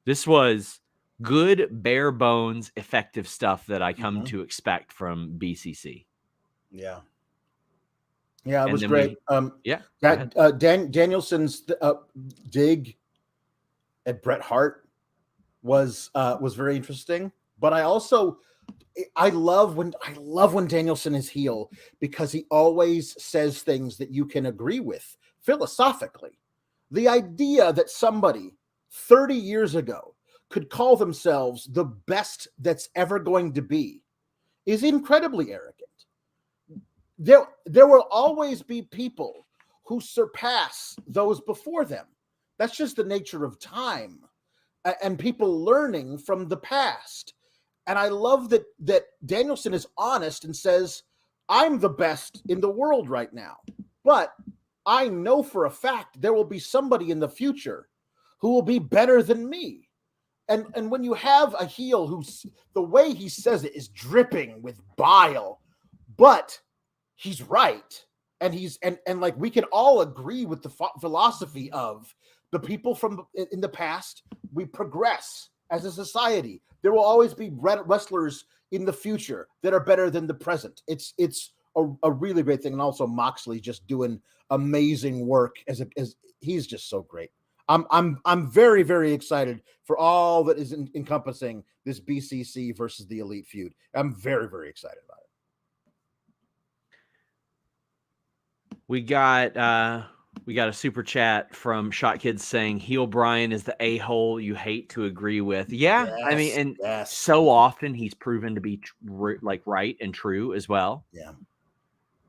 This was good, bare bones, effective stuff that I come to expect from BCC. Yeah. Yeah, it was great. Danielson's dig at Bret Hart was very interesting, but I love when Danielson is heel, because he always says things that you can agree with philosophically. The idea that somebody 30 years ago could call themselves the best that's ever going to be is incredibly arrogant. There will always be people who surpass those before them. That's just the nature of time, and people learning from the past. And I love that Danielson is honest and says, I'm the best in the world right now, but I know for a fact there will be somebody in the future who will be better than me. And when you have a heel who's, the way he says it is dripping with bile, but he's right. And and like, we can all agree with the philosophy of the people from in the past. We progress as a society. There will always be wrestlers in the future that are better than the present. It's a really great thing. And also Moxley just doing amazing work as he's just so great. I'm very, very excited for all that is encompassing this BCC versus the Elite feud. I'm very, very excited about it. We got a super chat from Shot Kids saying heel Brian is the a-hole you hate to agree with. Yeah, yes, I mean, and so often he's proven to be right and true as well. Yeah,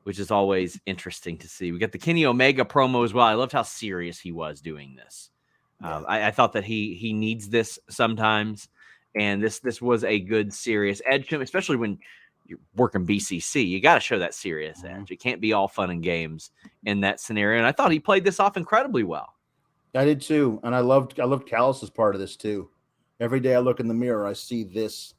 which is always interesting to see. We got the Kenny Omega promo as well. I loved how serious he was doing this. Yeah. I thought that he needs this sometimes, and this was a good serious edge, especially when you're working BCC. You got to show that serious edge. It can't be all fun and games in that scenario. And I thought he played this off incredibly well. I did too, and I loved Callis as part of this too. Every day I look in the mirror, I see this.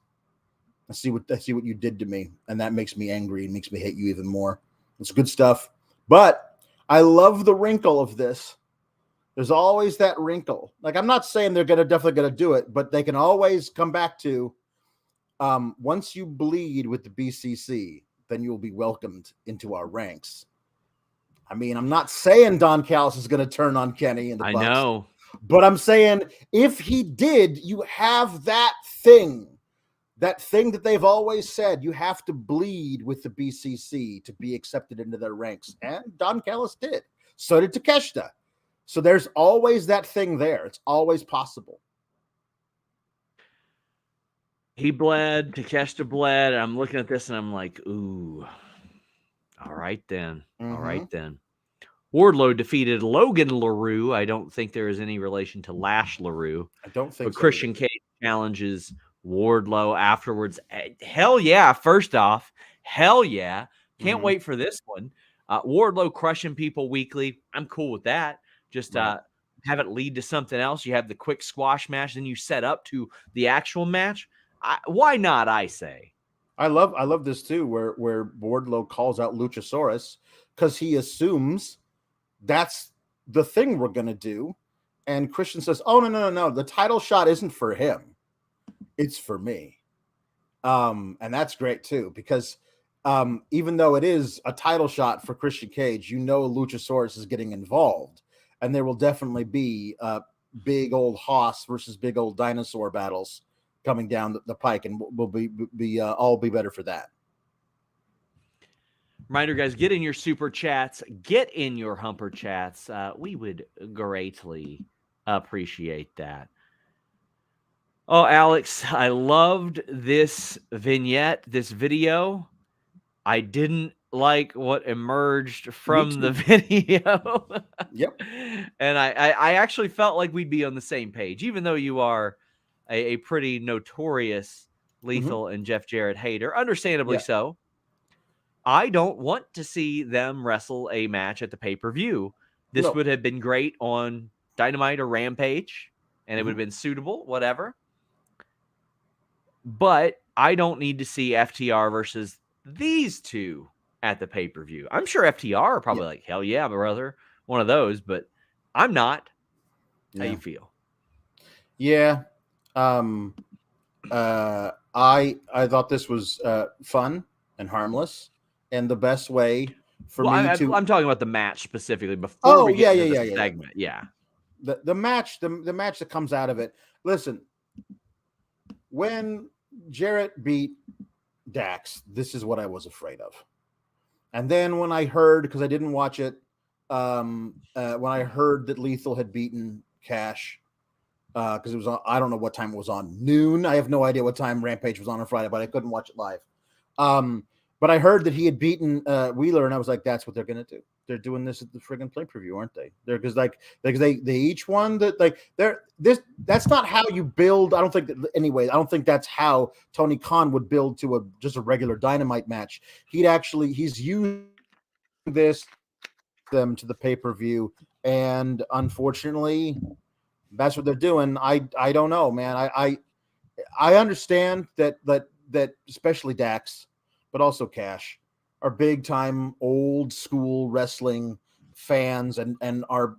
I see what you did to me, and that makes me angry and makes me hate you even more. It's good stuff. But I love the wrinkle of this. There's always that wrinkle. Like, I'm not saying they're definitely gonna do it, but they can always come back to once you bleed with the BCC, then you'll be welcomed into our ranks. I mean, I'm not saying Don Callis is going to turn on Kenny and the Bucks. I know. But I'm saying if he did, you have that thing that they've always said, you have to bleed with the BCC to be accepted into their ranks. And Don Callis did. So did Takeshita. So there's always that thing there. It's always possible. He bled, Takeshita bled. I'm looking at this and I'm like, ooh, all right then. Mm-hmm. All right then. Wardlow defeated Logan LaRue. I don't think there is any relation to Lash LaRue. I don't think but so. Christian Cage challenges Wardlow afterwards. Hell yeah. First off, hell yeah. Can't wait for this one. Wardlow crushing people weekly. I'm cool with that. Just have it lead to something else. You have the quick squash match, then you set up to the actual match. Why not, I say? I love this too, where Wardlow calls out Luchasaurus because he assumes that's the thing we're gonna do. And Christian says, oh, no. The title shot isn't for him. It's for me. And that's great too, because even though it is a title shot for Christian Cage, you know Luchasaurus is getting involved. And there will definitely be big old Hoss versus big old dinosaur battles coming down the pike, and we'll be all be better for that. Reminder, guys, get in your super chats, get in your humper chats. We would greatly appreciate that. Oh, Alex, I loved this vignette, this video. I didn't like what emerged from the video. Yep. And I actually felt like we'd be on the same page, even though you are a pretty notorious Lethal and Jeff Jarrett hater, understandably so. I don't want to see them wrestle a match at the pay-per-view. This would have been great on Dynamite or Rampage, and it would have been suitable, whatever. But I don't need to see FTR versus these two at the pay-per-view. I'm sure FTR are probably like, hell yeah, brother, one of those, but I'm not. How you feel? Yeah. I thought this was fun and harmless. And the best way for me to... I'm talking about the match specifically before we get into the segment. Yeah. The match that comes out of it. Listen, when Jarrett beat Dax, this is what I was afraid of. And then when I heard, because I didn't watch it, when I heard that Lethal had beaten Cash, because it was on, I don't know what time it was on, noon. I have no idea what time Rampage was on Friday, but I couldn't watch it live. But I heard that he had beaten Wheeler, and I was like, "That's what they're gonna do. They're doing this at the friggin' pay-per-view, aren't they? They're because they each won that that's not how you build. I don't think that's how Tony Khan would build to just a regular Dynamite match. He's used this them to the pay-per-view, and unfortunately, that's what they're doing. I don't know, man. I understand that especially Dax, but also Cash, are big time old school wrestling fans and are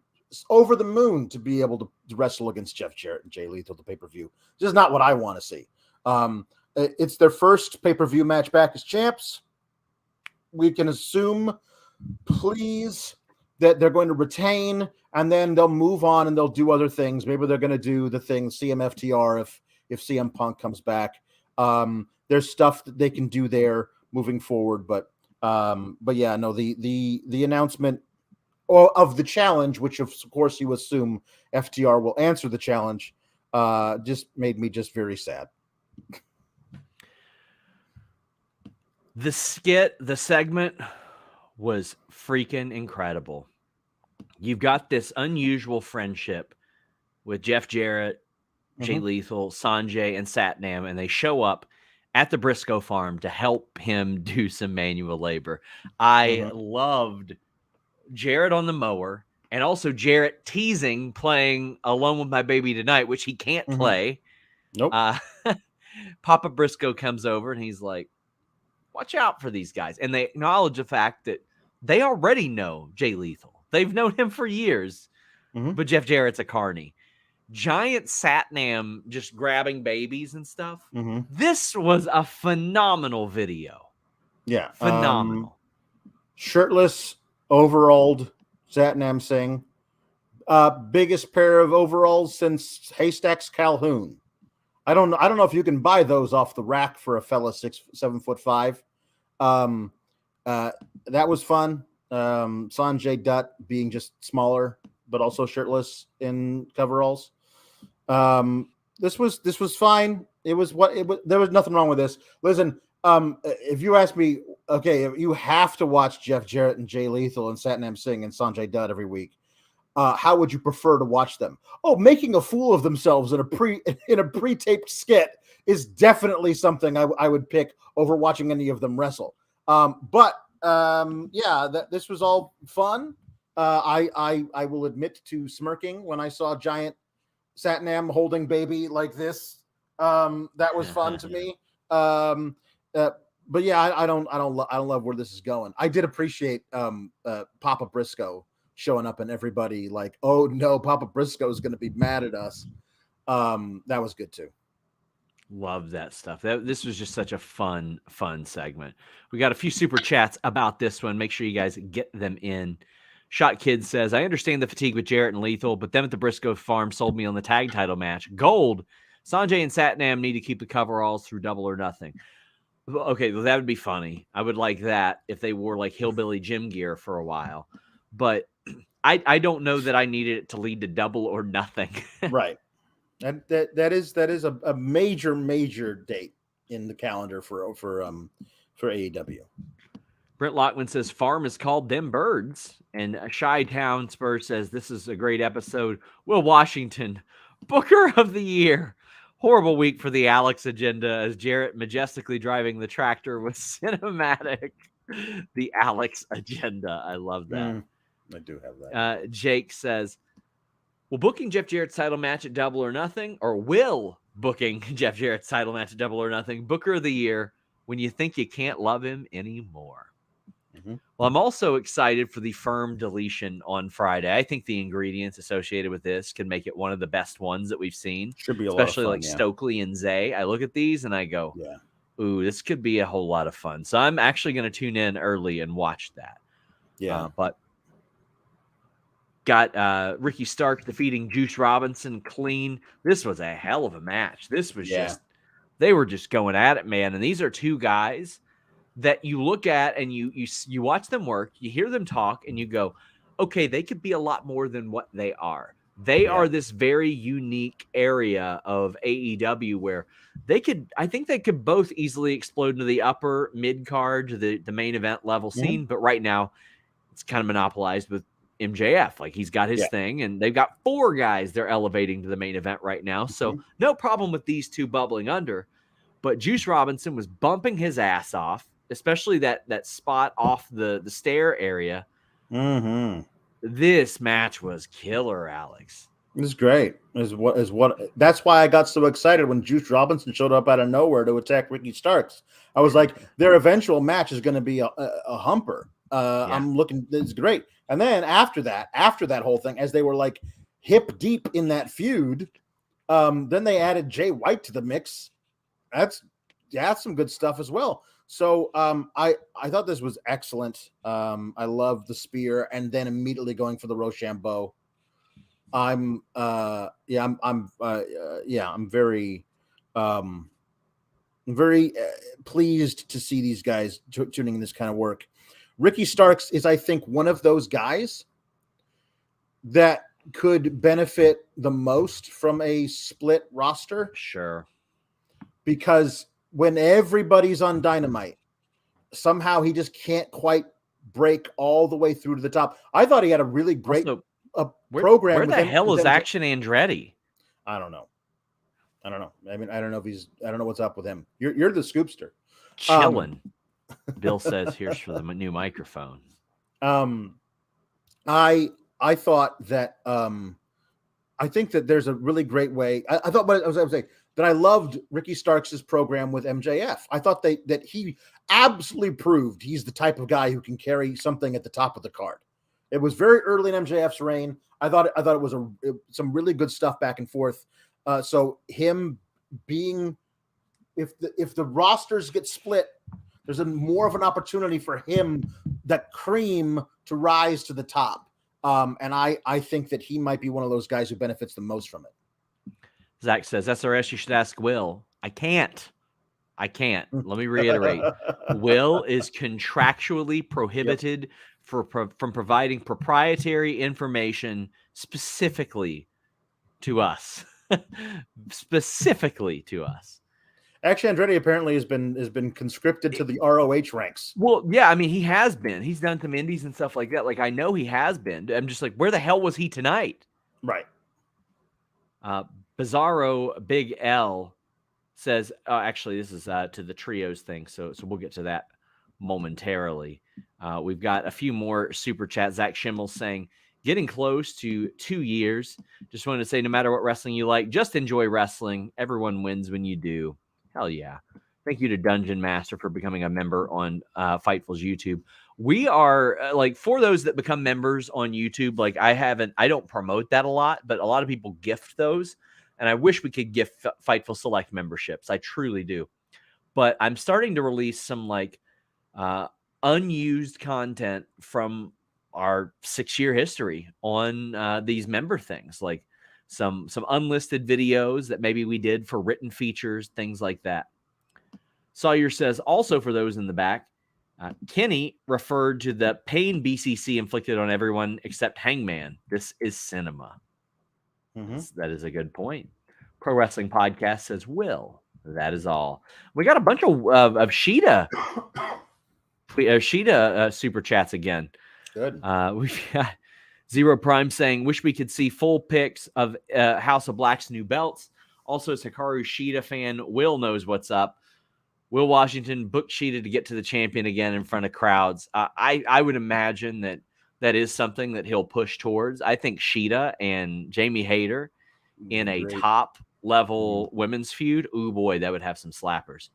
over the moon to be able to wrestle against Jeff Jarrett and Jay Lethal at the pay-per-view. This is not what I want to see. It's their first pay-per-view match back as champs. We can assume, please, that they're going to retain, and then they'll move on and they'll do other things. Maybe they're going to do the thing CMFTR if CM Punk comes back. There's stuff that they can do there moving forward, but yeah, no, the announcement of the challenge, which of course you assume FTR will answer the challenge, just made me just very sad. The segment was freaking incredible. You've got this unusual friendship with Jeff Jarrett, Jay Lethal, Sanjay, and Satnam, and they show up at the Briscoe farm to help him do some manual labor. I loved Jarrett on the mower, and also Jarrett teasing playing Alone with My Baby Tonight, which he can't play. Nope. Papa Briscoe comes over and he's like, watch out for these guys. And they acknowledge the fact that they already know Jay Lethal. They've known him for years. but Jeff Jarrett's a carny. Giant Satnam just grabbing babies and stuff. This was a phenomenal video. Yeah. Phenomenal. Shirtless, overalled Satnam Singh. Biggest pair of overalls since Haystacks Calhoun. I don't know if you can buy those off the rack for a fella 7'5". That was fun. Sanjay Dutt being just smaller, but also shirtless in coveralls. This was fine. There was nothing wrong with this. Listen, if you ask me, okay, if you have to watch Jeff Jarrett and Jay Lethal and Satnam Singh and Sanjay Dutt every week, how would you prefer to watch them? Oh, making a fool of themselves in a pre-taped skit is definitely something I would pick over watching any of them wrestle. This was all fun. I will admit to smirking when I saw giant Satnam holding baby like this. That was fun to me. But yeah, I don't love where this is going. I did appreciate Papa Briscoe showing up and everybody like, oh no, Papa Briscoe is going to be mad at us. That was good too. Love that stuff. This was just such a fun segment. We got a few super chats about this one. Make sure you guys get them in. Shot Kid says, I understand the fatigue with Jarrett and Lethal, but them at the Briscoe farm sold me on the tag title match. Gold. Sanjay and Satnam need to keep the coveralls through Double or Nothing. Okay, well, that would be funny. I would like that if they wore like hillbilly gym gear for a while. But I don't know that I needed it to lead to Double or Nothing. Right. That is a major date in the calendar for AEW. Brent Lockman says farm is called Them Birds, and Shy Town Spur says this is a great episode. Will Washington, Booker of the Year. Horrible week for the Alex agenda as Jarrett majestically driving the tractor was cinematic. The Alex agenda. I love that. I do have that. Jake says, will booking Jeff Jarrett's title match at Double or Nothing, or will booking Jeff Jarrett's title match at Double or Nothing, Booker of the Year, when you think you can't love him anymore? Well, I'm also excited for the firm deletion on Friday. I think the ingredients associated with this can make it one of the best ones that we've seen. Should be a especially lot of fun, like Stokely and Zay. I look at these and I go, ooh, this could be a whole lot of fun. So I'm actually going to tune in early and watch that. But got Ricky Stark defeating Juice Robinson clean. This was a hell of a match. This was they were just going at it, man. And these are two guys that you look at and you watch them work, you hear them talk, and you go, okay, they could be a lot more than what they are. They are this very unique area of AEW where I think they could both easily explode into the upper mid card, the main event level scene. But right now it's kind of monopolized with MJF. Like he's got his thing, and they've got 4 guys they're elevating to the main event right now. So no problem with these two bubbling under, but Juice Robinson was bumping his ass off, especially that spot off the stair area. This match was killer, Alex. It was great. That's why I got so excited when Juice Robinson showed up out of nowhere to attack Ricky Starks. I was like, their eventual match is going to be a humper. I'm looking, it's great. And then after that whole thing, as they were like hip deep in that feud, then they added Jay White to the mix. That's some good stuff as well. So I thought this was excellent. I love the spear and then immediately going for the Rochambeau. I'm very pleased to see these guys tuning in this kind of work. Ricky Starks is, I think, one of those guys that could benefit the most from a split roster. Sure. Because when everybody's on Dynamite, somehow he just can't quite break all the way through to the top. I thought he had a really great program. Where the hell is Action Andretti? I don't know. I mean, I don't know what's up with him. You're the scoopster. Chilling. Bill says, here's for the new microphone. I thought that I think that there's a really great way. I thought what I was saying that I loved Ricky Starks' program with MJF. I thought that he absolutely proved he's the type of guy who can carry something at the top of the card. It was very early in MJF's reign. I thought it was some really good stuff back and forth. So him being, if the rosters get split, there's more of an opportunity for him, that cream, to rise to the top. And I think that he might be one of those guys who benefits the most from it. Zach says, SRS, you should ask Will. I can't. Let me reiterate. Will is contractually prohibited from providing proprietary information specifically to us. Specifically to us. Actually, Andretti apparently has been conscripted to the ROH ranks. Well, yeah, I mean, he has been. He's done some indies and stuff like that. Like, I know he has been. I'm just like, where the hell was he tonight? Right. Bizarro Big L says, actually, this is to the trios thing, so we'll get to that momentarily. We've got a few more super chats. Zach Schimmel saying, getting close to 2 years. Just wanted to say, no matter what wrestling you like, just enjoy wrestling. Everyone wins when you do. Hell yeah. Thank you to Dungeon Master for becoming a member on Fightful's YouTube. We are for those that become members on YouTube, I don't promote that a lot, but a lot of people gift those. And I wish we could gift Fightful Select memberships. I truly do. But I'm starting to release some unused content from our 6-year history on these member things, like some unlisted videos that maybe we did for written features, things like that. Sawyer says, also for those in the back, Kenny referred to the pain BCC inflicted on everyone except Hangman. This is cinema. Mm-hmm. That is a good point. Pro Wrestling Podcast says, Will, that is all. We got a bunch of Sheeta super chats again. Good. We've got Zero Prime saying, wish we could see full pics of House of Black's new belts. Also, Hikaru Shida fan Will knows what's up. Will Washington booked Shida to get to the champion again in front of crowds. I would imagine that is something that he'll push towards. I think Shida and Jamie Hayter in a top level women's feud. Ooh boy, that would have some slappers.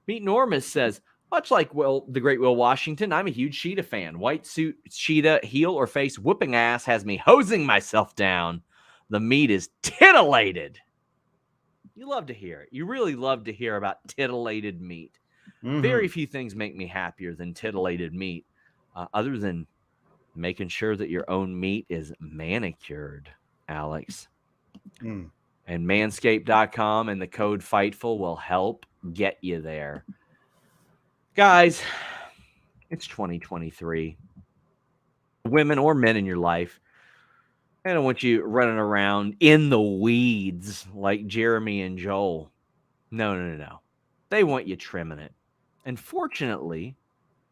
Meet Normus says, much like the great Will Washington, I'm a huge Shida fan. White suit Shida, heel or face, whooping ass has me hosing myself down. The meat is titillated. You love to hear it. You really love to hear about titillated meat. Mm-hmm. Very few things make me happier than titillated meat, other than making sure that your own meat is manicured, Alex. And manscaped.com and the code FIGHTFUL will help get you there. Guys, it's 2023. Women or men in your life, I don't want you running around in the weeds like Jeremy and Joel. No. They want you trimming it. And fortunately,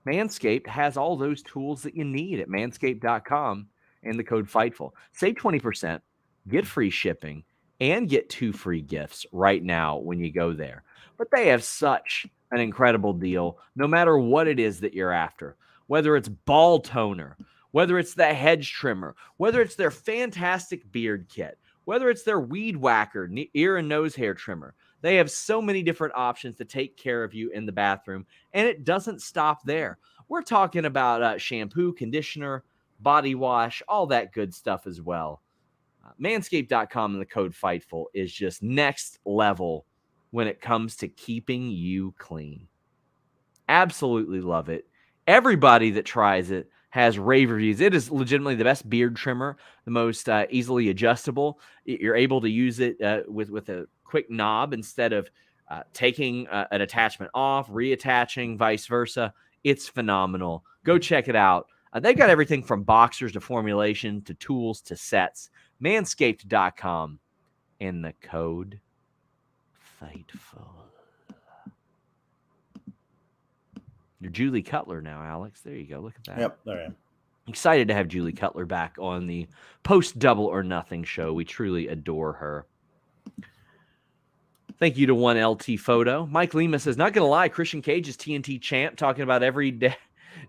Manscaped has all those tools that you need at manscaped.com and the code FIGHTFUL. Save 20%, get free shipping, and get 2 free gifts right now when you go there. But they have such an incredible deal, no matter what it is that you're after, whether it's ball toner, whether it's the hedge trimmer, whether it's their fantastic beard kit, whether it's their weed whacker, ear and nose hair trimmer. They have so many different options to take care of you in the bathroom, and it doesn't stop there. We're talking about shampoo, conditioner, body wash, all that good stuff as well. Manscaped.com and the code FIGHTFUL is just next level when it comes to keeping you clean. Absolutely love it. Everybody that tries it has rave reviews. It is legitimately the best beard trimmer, the most easily adjustable. You're able to use it with a quick knob instead of taking an attachment off, reattaching, vice versa. It's phenomenal. Go check it out. They've got everything from boxers to formulation to tools to sets. Manscaped.com and the code FIGHTFUL. You're Julie Cutler now, Alex. There you go. Look at that. Yep, there I am. Excited to have Julie Cutler back on the post Double or Nothing show. We truly adore her. Thank you to 1LT Photo. Mike Lima says, not going to lie, Christian Cage is TNT champ. Talking about every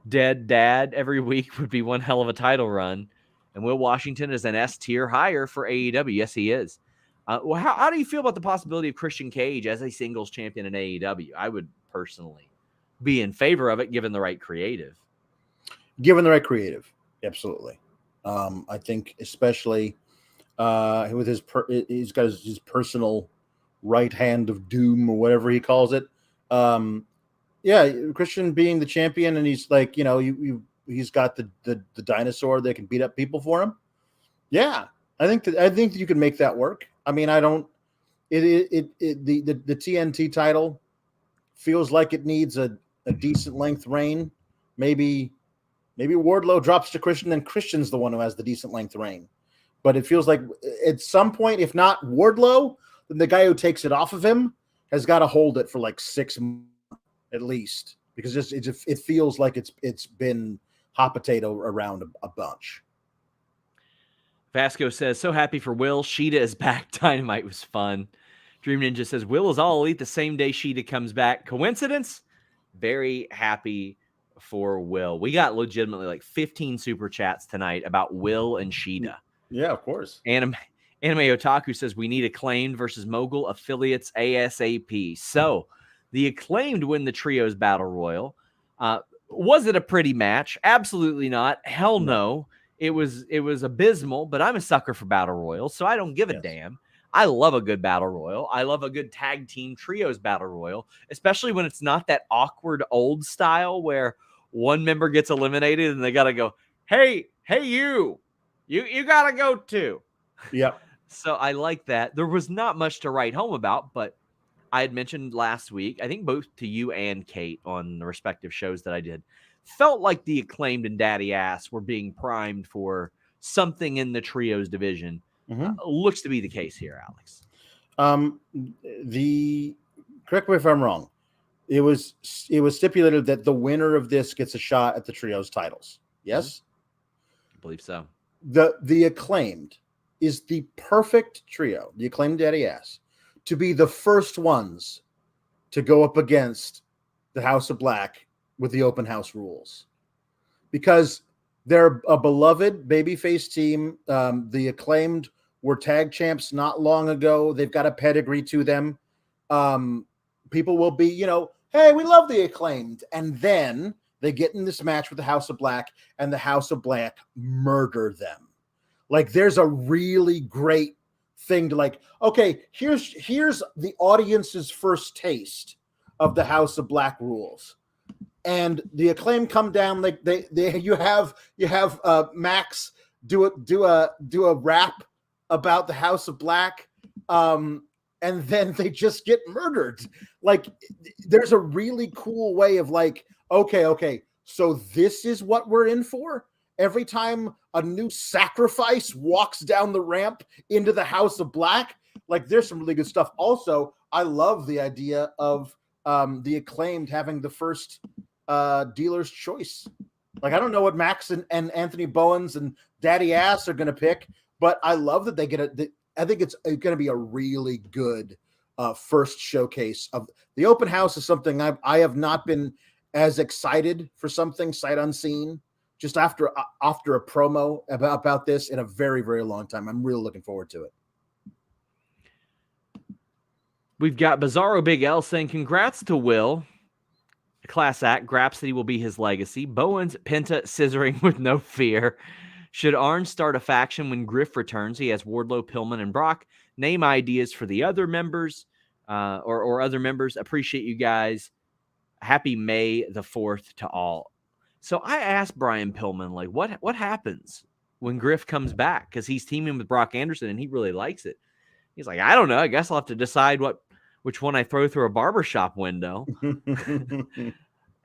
dead dad every week would be one hell of a title run. And Will Washington is an S tier higher for AEW. Yes, he is. How do you feel about the possibility of Christian Cage as a singles champion in AEW? I would personally be in favor of it, given the right creative. Given the right creative. Absolutely. I think especially with he's got his personal right hand of doom or whatever he calls it. Yeah, Christian being the champion, and he's like, he's got the dinosaur that can beat up people for him. Yeah, I think that you can make that work. I mean, I don't. The TNT title feels like it needs a decent length reign. Maybe Wardlow drops to Christian, and Christian's the one who has the decent length reign. But it feels like at some point, if not Wardlow, then the guy who takes it off of him has got to hold it for like 6 months at least, because it feels like it's been hot potato around a bunch. Vasco says, so happy for Will. Sheeta is back. Dynamite was fun. Dream Ninja says, Will is all elite the same day Sheeta comes back. Coincidence? Very happy for Will. We got legitimately like 15 super chats tonight about Will and Sheeta. Yeah, of course. Anime Otaku says, we need Acclaimed versus Mogul affiliates ASAP. So the Acclaimed win the Trios Battle Royal. Was it a pretty match? Absolutely not. Hell no. It was abysmal, but I'm a sucker for Battle Royals, so I don't give a damn. I love a good Battle Royal. I love a good tag team trios Battle Royal, especially when it's not that awkward old style where one member gets eliminated and they got to go, hey, you got to go too. Yep. So I like that. There was not much to write home about, but I had mentioned last week, I think both to you and Kate on the respective shows that I did, felt like the Acclaimed and Daddy Ass were being primed for something in the trios division. Looks to be the case here, Alex. Correct me if I'm wrong. It was stipulated that the winner of this gets a shot at the trios titles. Yes, I believe so. The Acclaimed is the perfect trio. The Acclaimed Daddy Ass to be the first ones to go up against the House of Black with the open house rules, because they're a beloved babyface team. The Acclaimed were tag champs not long ago. They've got a pedigree to them. People will be, hey, we love the Acclaimed. And then they get in this match with the House of Black, and the House of Black murder them. Like, there's a really great thing to like, okay, here's the audience's first taste of the House of Black rules. And the Acclaimed come down, like you have Max do a rap about the House of Black, and then they just get murdered. Like, there's a really cool way of like, okay, so this is what we're in for. Every time a new sacrifice walks down the ramp into the House of Black, like, there's some really good stuff. Also, I love the idea of the Acclaimed having the first dealer's choice. Like, I don't know what Max and Anthony Bowens and Daddy Ass are going to pick, but I love that they get I think it's going to be a really good first showcase of the open house. Is something I have not been as excited for something sight unseen just after a promo about this in a very, very long time. I'm really looking forward to it. We've got Bizarro Big L saying, congrats to Will. Class act. Grapsody will be his legacy. Bowens, Penta, scissoring with no fear. Should Arn start a faction when Griff returns? He has Wardlow, Pillman, and Brock. Name ideas for the other members or other members. Appreciate you guys. Happy May the 4th to all. So I asked Brian Pillman, like, what happens when Griff comes back? Because he's teaming with Brock Anderson, and he really likes it. He's like, I don't know. I guess I'll have to decide which one I throw through a barbershop window.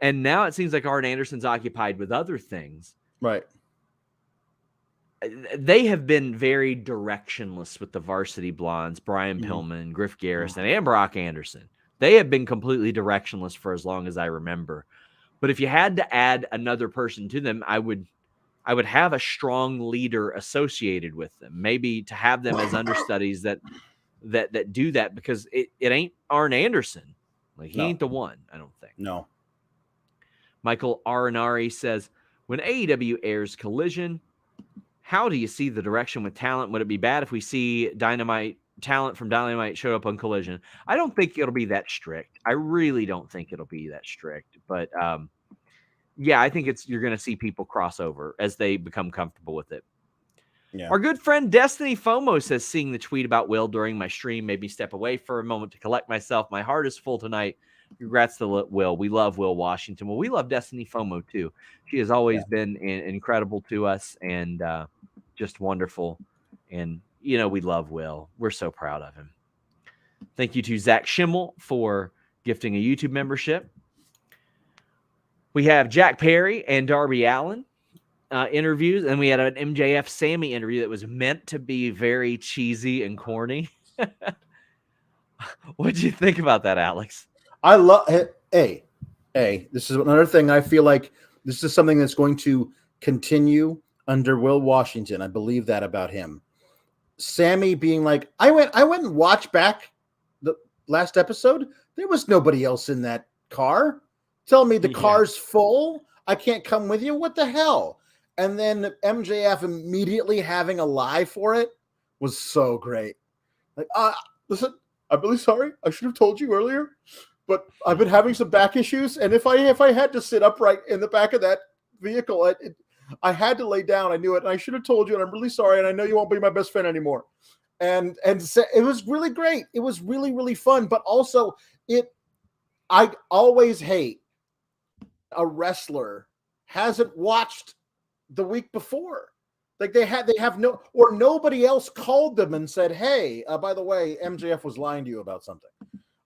And now it seems like Arn Anderson's occupied with other things. Right. They have been very directionless with the Varsity Blondes, Brian Pillman, Griff Garrison, and Brock Anderson. They have been completely directionless for as long as I remember. But if you had to add another person to them, I would have a strong leader associated with them, maybe to have them as understudies that do that, because it ain't Arn Anderson. Like, he ain't the one, I don't think. No. Michael Arenari says, when AEW airs Collision, how do you see the direction with talent? Would it be bad if we see talent from Dynamite show up on Collision? I don't think it'll be that strict. I really don't think it'll be that strict. But yeah, I think you're going to see people cross over as they become comfortable with it. Yeah. Our good friend Destiny FOMO says, seeing the tweet about Will during my stream made me step away for a moment to collect myself. My heart is full tonight. Congrats to Will. We love Will Washington. Well, we love Destiny FOMO too. She has always been incredible to us and just wonderful. And, you know, we love Will. We're so proud of him. Thank you to Zach Schimmel for gifting a YouTube membership. We have Jack Perry and Darby Allin interviews, and we had an MJF Sammy interview that was meant to be very cheesy and corny. What did you think about that, Alex? I love this is another thing. I feel like this is something that's going to continue under Will Washington. I believe that about him. Sammy being like, I went and watched back the last episode. There was nobody else in that car. Tell me the car's full. I can't come with you. What the hell? And then MJF immediately having a lie for it was so great. Like, listen, I'm really sorry. I should have told you earlier, but I've been having some back issues. And if I had to sit upright in the back of that vehicle, I had to lay down. I knew it. And I should have told you. And I'm really sorry. And I know you won't be my best friend anymore. And it was really great. It was really, really fun. But also I always hate a wrestler hasn't watched the week before. Like nobody else called them and said, hey, by the way, MJF was lying to you about something.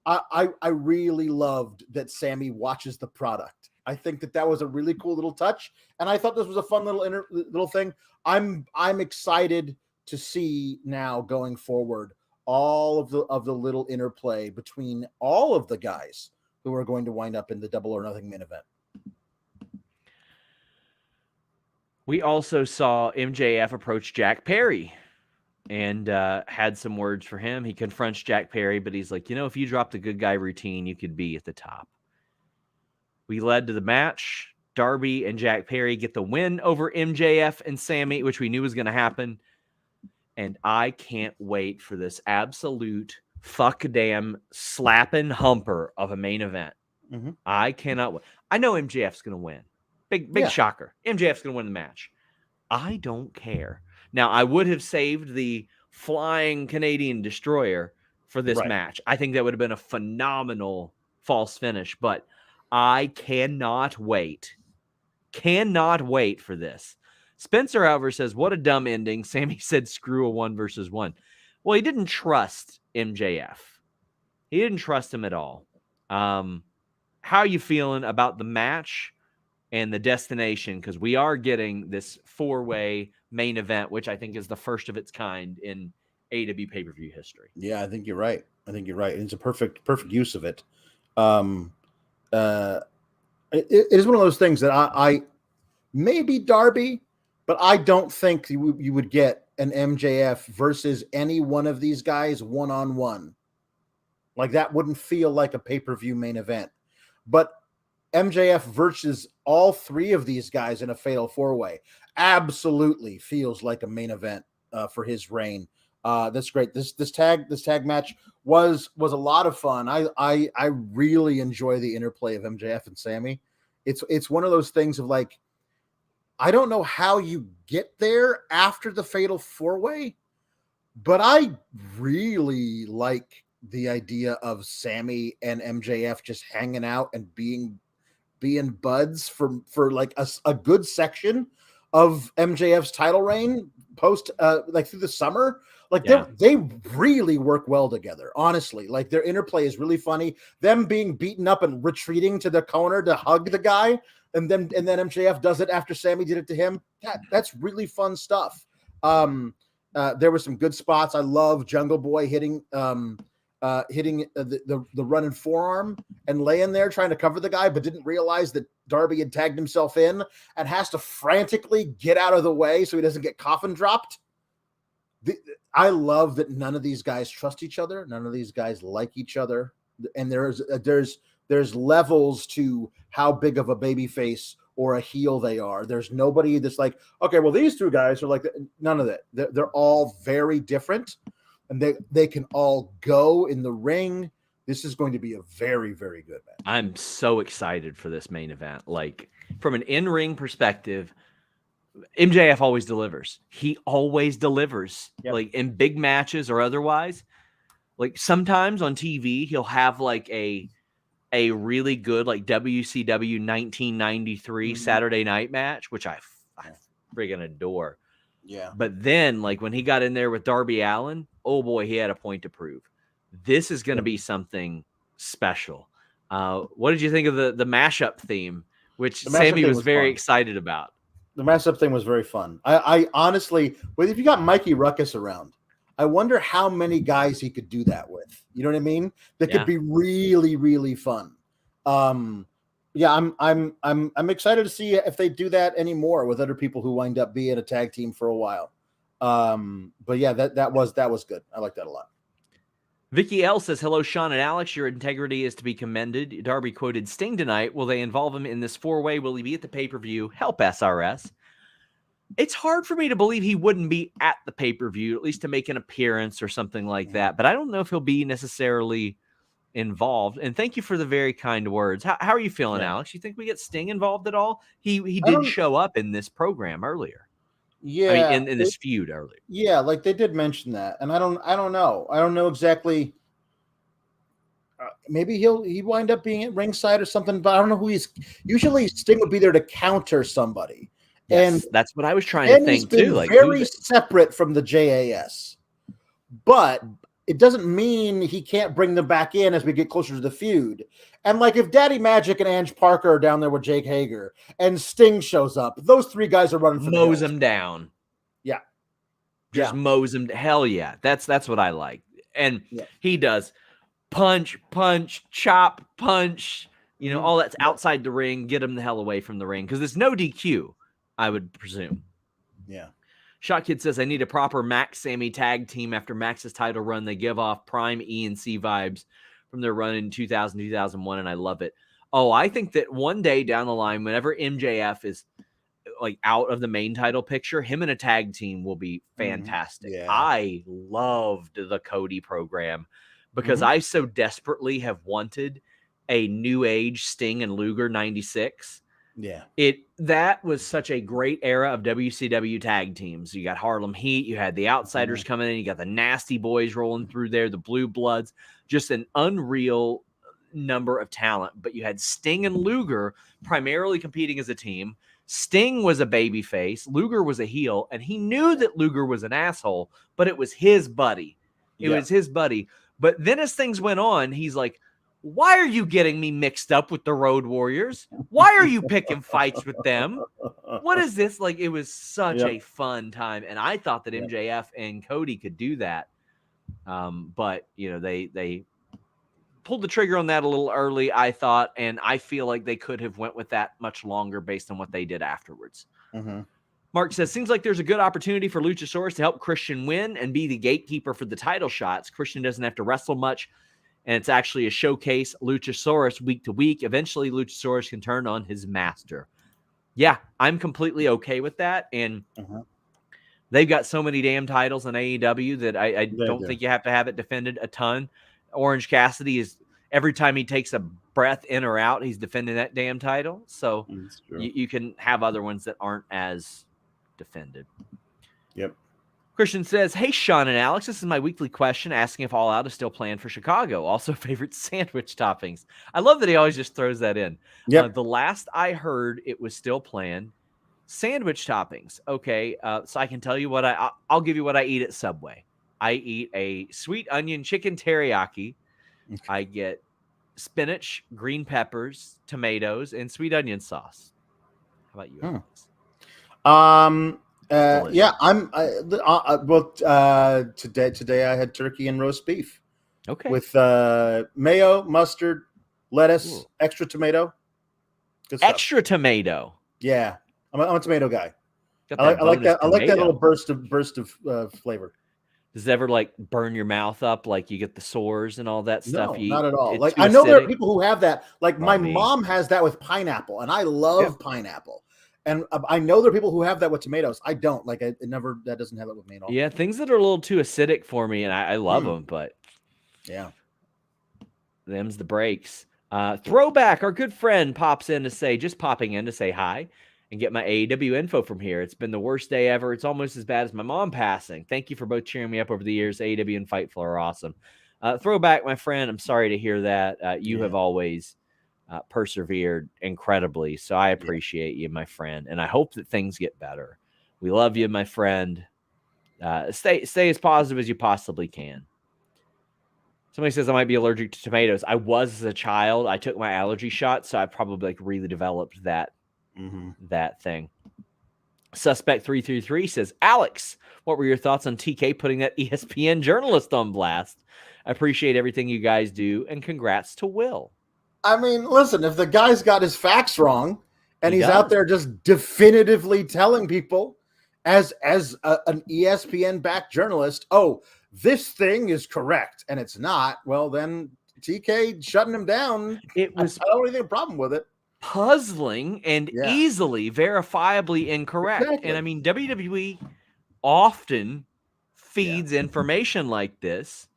I really loved that Sammy watches the product. I think that was a really cool little touch. And I thought this was a fun little thing. I'm excited to see now going forward all of the little interplay between all of the guys who are going to wind up in the Double or Nothing main event. We also saw MJF approach Jack Perry and had some words for him. He confronts Jack Perry, but he's like, if you dropped the good guy routine, you could be at the top. We led to the match. Darby and Jack Perry get the win over MJF and Sammy, which we knew was going to happen. And I can't wait for this absolute fuck damn slapping humper of a main event. Mm-hmm. I cannot wait. I know MJF's going to win. Big shocker. MJF's going to win the match. I don't care. Now, I would have saved the flying Canadian destroyer for this match. I think that would have been a phenomenal false finish, but I cannot wait. Cannot wait for this. Spencer, however, says, what a dumb ending. Sammy said, screw a 1-versus-1. Well, he didn't trust MJF. He didn't trust him at all. How are you feeling about the match and the destination? Because we are getting this 4-way main event, which I think is the first of its kind in AEW pay-per-view history. Yeah, I think you're right. It's a perfect use of it. It is one of those things that I maybe Darby, but I don't think you would get an MJF versus any one of these guys one-on-one. Like, that wouldn't feel like a pay-per-view main event. But MJF versus all three of these guys in a fatal 4-way absolutely feels like a main event for his reign. That's great. This tag match was a lot of fun. I really enjoy the interplay of MJF and Sammy. It's one of those things of like, I don't know how you get there after the fatal 4-way, but I really like the idea of Sammy and MJF just hanging out and being buds for like a good section of MJF's title reign post like through the summer. Like they really work well together, honestly. Like, their interplay is really funny. Them being beaten up and retreating to the corner to hug the guy, and then MJF does it after Sammy did it to him. That's really fun stuff. There were some good spots. I love Jungle Boy hitting the running forearm and laying there trying to cover the guy, but didn't realize that Darby had tagged himself in and has to frantically get out of the way so he doesn't get coffin dropped. I love that none of these guys trust each other. None of these guys like each other. And there's levels to how big of a baby face or a heel they are. There's nobody that's like, okay, well, these two guys are like, none of that. They're all very different, and they can all go in the ring. This is going to be a very, very good match. I'm so excited for this main event. Like, from an in-ring perspective, MJF always delivers. He always delivers, like in big matches or otherwise. Like sometimes on TV, he'll have like a really good like WCW 1993 Saturday night match, which I friggin' adore. Yeah. But then like when he got in there with Darby Allin, oh boy, he had a point to prove. This is going to be something special. What did you think of the mashup theme, which Sammy was very excited about? The mashup thing was very fun. I honestly, if you got Mikey Ruckus around, I wonder how many guys he could do that with. You know what I mean? That could be really, really fun. I'm excited to see if they do that anymore with other people who wind up being a tag team for a while. But yeah, that was good. I like that a lot. Vicky L says, hello, Sean and Alex. Your integrity is to be commended. Darby quoted Sting tonight. Will they involve him in this 4-way? Will he be at the pay-per-view? Help SRS. It's hard for me to believe he wouldn't be at the pay-per-view, at least to make an appearance or something like that. But I don't know if he'll be necessarily involved. And thank you for the very kind words. How are you feeling, Alex? You think we get Sting involved at all? He did show up in this program earlier. Yeah, I mean, in this feud earlier. Yeah, like they did mention that, and I don't know. I don't know exactly. Maybe he wind up being at ringside or something, but I don't know who he's. Usually, Sting would be there to counter somebody, and that's what I was trying to think too. Like very separate from the JAS, but it doesn't mean he can't bring them back in as we get closer to the feud. And like if Daddy Magic and Ange Parker are down there with Jake Hager and Sting shows up, those three guys are running for mows him down. Yeah. Just mows him. Hell yeah. That's what I like. And he does punch, chop, punch, all that's outside the ring, get him the hell away from the ring. Because there's no DQ, I would presume. Yeah. Shot Kid says, I need a proper Max Sammy tag team after Max's title run. They give off prime E and C vibes from their run in 2000, 2001, and I love it. Oh, I think that one day down the line, whenever MJF is like out of the main title picture, him and a tag team will be fantastic. Yeah. I loved the Cody program because I so desperately have wanted a new age Sting and Luger 96. Yeah. That was such a great era of WCW tag teams. You got Harlem Heat, you had the Outsiders coming in, you got the Nasty Boys rolling through there, the Blue Bloods, just an unreal number of talent. But you had Sting and Luger primarily competing as a team. Sting was a babyface, Luger was a heel, and he knew that Luger was an asshole, but it was his buddy. It was his buddy. But then as things went on, he's like, why are you getting me mixed up with the Road Warriors? Why are you picking fights with them? What is this? Like, it was such a fun time. And I thought that MJF and Cody could do that. But, they pulled the trigger on that a little early, I thought. And I feel like they could have went with that much longer based on what they did afterwards. Mark says, seems like there's a good opportunity for Luchasaurus to help Christian win and be the gatekeeper for the title shots. Christian doesn't have to wrestle much. And it's actually a showcase Luchasaurus week to week. Eventually, Luchasaurus can turn on his master. Yeah, I'm completely okay with that. And they've got so many damn titles in AEW that I don't think you have to have it defended a ton. Orange Cassidy is, every time he takes a breath in or out, he's defending that damn title. So you can have other ones that aren't as defended. Yep. Christian says, hey, Sean and Alex, this is my weekly question asking if All Out is still planned for Chicago. Also, favorite sandwich toppings. I love that he always just throws that in. The last I heard, it was still planned. Sandwich toppings. Okay, so I can tell you what I'll give you what I eat at Subway. I eat a sweet onion chicken teriyaki. Okay. I get spinach, green peppers, tomatoes, and sweet onion sauce. How about you, Alex? Today I had turkey and roast beef. Okay. With mayo, mustard, lettuce, extra tomato. Extra tomato. Yeah, I'm a tomato guy. I like that. I like that little burst of flavor. Does it ever like burn your mouth up? Like you get the sores and all that stuff? No, not at all. Like I know there are people who have that. Like my mom has that with pineapple, and I love pineapple. And I know there are people who have that with tomatoes. I don't. Like that doesn't have it with me at all. Yeah, things that are a little too acidic for me, and I love them, but yeah, them's the breaks. Throwback, our good friend popping in to say hi and get my AEW info from here. It's been the worst day ever. It's almost as bad as my mom passing. Thank you for both cheering me up over the years. AEW and Fightful are awesome. Throwback, my friend, I'm sorry to hear that. You have always persevered incredibly, so I appreciate you, my friend, and I hope that things get better. We love you, my friend. Stay as positive as you possibly can. Somebody says I might be allergic to tomatoes. I was as a child. I took my allergy shot, so I probably really developed that thing. Suspect 333 says, Alex, what were your thoughts on TK putting that ESPN journalist on blast? I appreciate everything you guys do, and congrats to Will. I mean, listen, if the guy's got his facts wrong and he's out there just definitively telling people as an ESPN-backed journalist, oh, this thing is correct and it's not, well, then TK shutting him down, I don't really have a problem with it. Puzzling and easily verifiably incorrect. Exactly. And I mean, WWE often feeds information like this,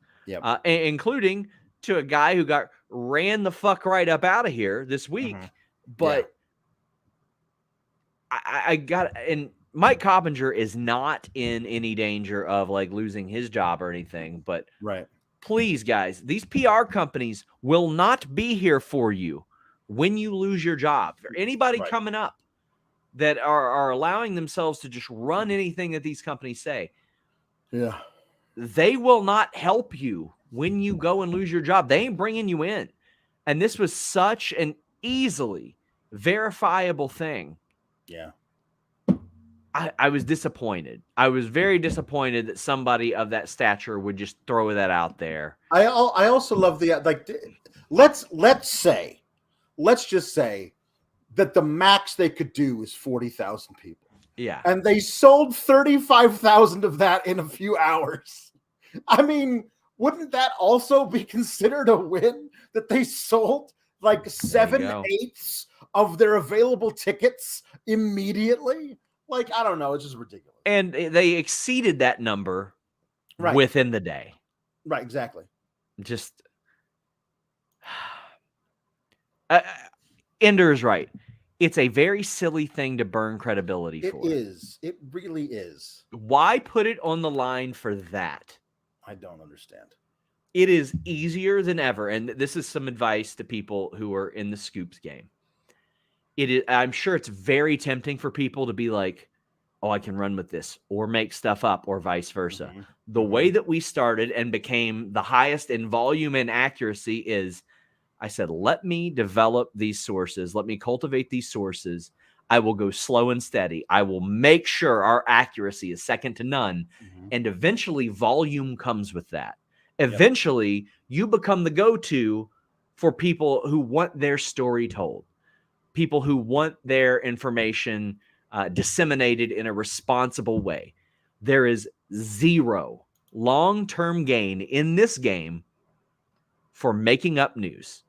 including to a guy who got ran the fuck right up out of here this week. But I got, and Mike Coppinger is not in any danger of like losing his job or anything, but please, guys, these PR companies will not be here for you when you lose your job. For anybody coming up that are allowing themselves to just run anything that these companies say, they will not help you when you go and lose your job. They ain't bringing you in. And this was such an easily verifiable thing. I was disappointed. I was very disappointed that somebody of that stature would just throw that out there. I also love the, like, let's just say that the max they could do is 40,000 people. Yeah. And they sold 35,000 of that in a few hours. I mean, wouldn't that also be considered a win that they sold like 7/8 of their available tickets immediately? Like, I don't know. It's just ridiculous. And they exceeded that number within the day. Right. Exactly. Just Ender is right. It's a very silly thing to burn credibility for. It is. It really is. Why put it on the line for that? I don't understand. It is easier than ever. And this is some advice to people who are in the scoops game. It is, I'm sure it's very tempting for people to be like, oh, I can run with this or make stuff up or vice versa. The way that we started and became the highest in volume and accuracy is, I said, let me develop these sources. Let me cultivate these sources. I will go slow and steady. I will make sure our accuracy is second to none. And eventually volume comes with that. Eventually you become the go-to for people who want their story told. People who want their information disseminated in a responsible way. There is zero long-term gain in this game for making up news.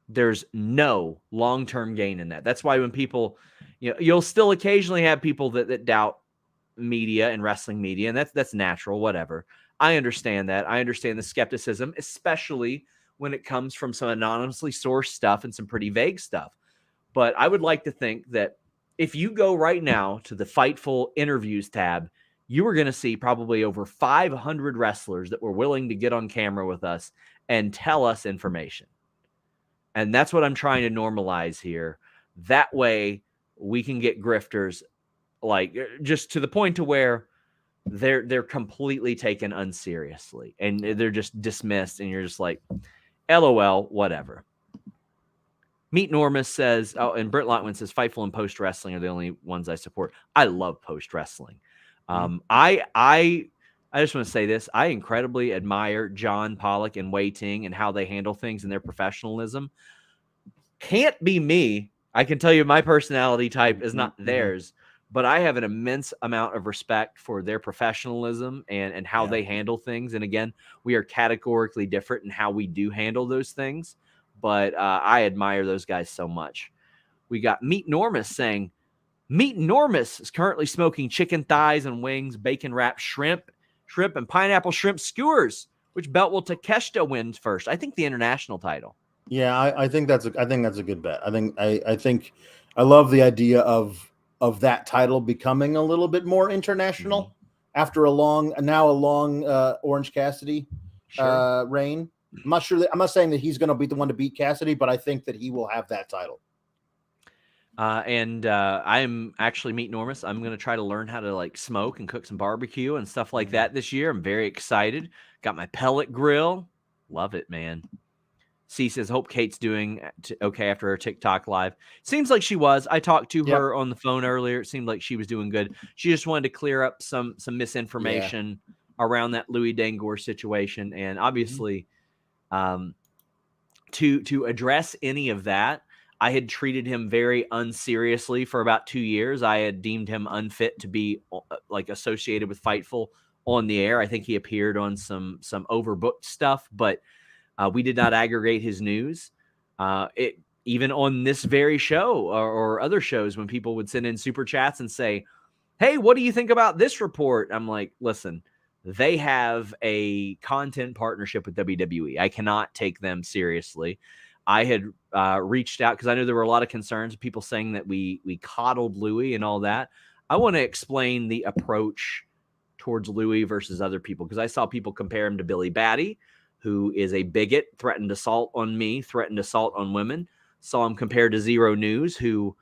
There's no long-term gain in that. That's why when people, you'll still occasionally have people that doubt media and wrestling media, and that's natural, whatever. I understand that. I understand the skepticism, especially when it comes from some anonymously sourced stuff and some pretty vague stuff. But I would like to think that if you go right now to the Fightful interviews tab, you are going to see probably over 500 wrestlers that were willing to get on camera with us and tell us information. And that's what I'm trying to normalize here. That way we can get grifters like just to the point to where they're completely taken unseriously and they're just dismissed. And you're just like, LOL, whatever. Meet Normus says, oh, and Brent Lockman says, Fightful and Post Wrestling are the only ones I support. I love Post Wrestling. I just want to say this. I incredibly admire John Pollock and Wei Ting and how they handle things and their professionalism. Can't be me. I can tell you my personality type is not theirs, but I have an immense amount of respect for their professionalism and how they handle things. And again, we are categorically different in how we do handle those things. But I admire those guys so much. We got Meet Normus saying, Meet Normus is currently smoking chicken thighs and wings, bacon wrapped shrimp, and pineapple shrimp skewers. Which belt will Takeshita win first? I think the international title. Yeah, I think that's a good bet. I think I love the idea of that title becoming a little bit more international after a long Orange Cassidy reign. I'm not saying that he's going to be the one to beat Cassidy, but I think that he will have that title. I'm actually Meat Enormous. I'm going to try to learn how to like smoke and cook some barbecue and stuff like that this year. I'm very excited. Got my pellet grill. Love it, man. C says, hope Kate's doing okay after her TikTok live. Seems like she was. I talked to her on the phone earlier. It seemed like she was doing good. She just wanted to clear up some misinformation around that Louis Dangor situation. And obviously, to address any of that, I had treated him very unseriously for about 2 years. I had deemed him unfit to be like associated with Fightful on the air. I think he appeared on some overbooked stuff, but we did not aggregate his news. Even on this very show or other shows, when people would send in super chats and say, hey, what do you think about this report? I'm like, listen, they have a content partnership with WWE. I cannot take them seriously. I had reached out because I knew there were a lot of concerns, people saying that we coddled Louis and all that. I want to explain the approach towards Louis versus other people, because I saw people compare him to Billy Batty, who is a bigot, threatened assault on me, threatened assault on women. Saw him compared to Zero News, who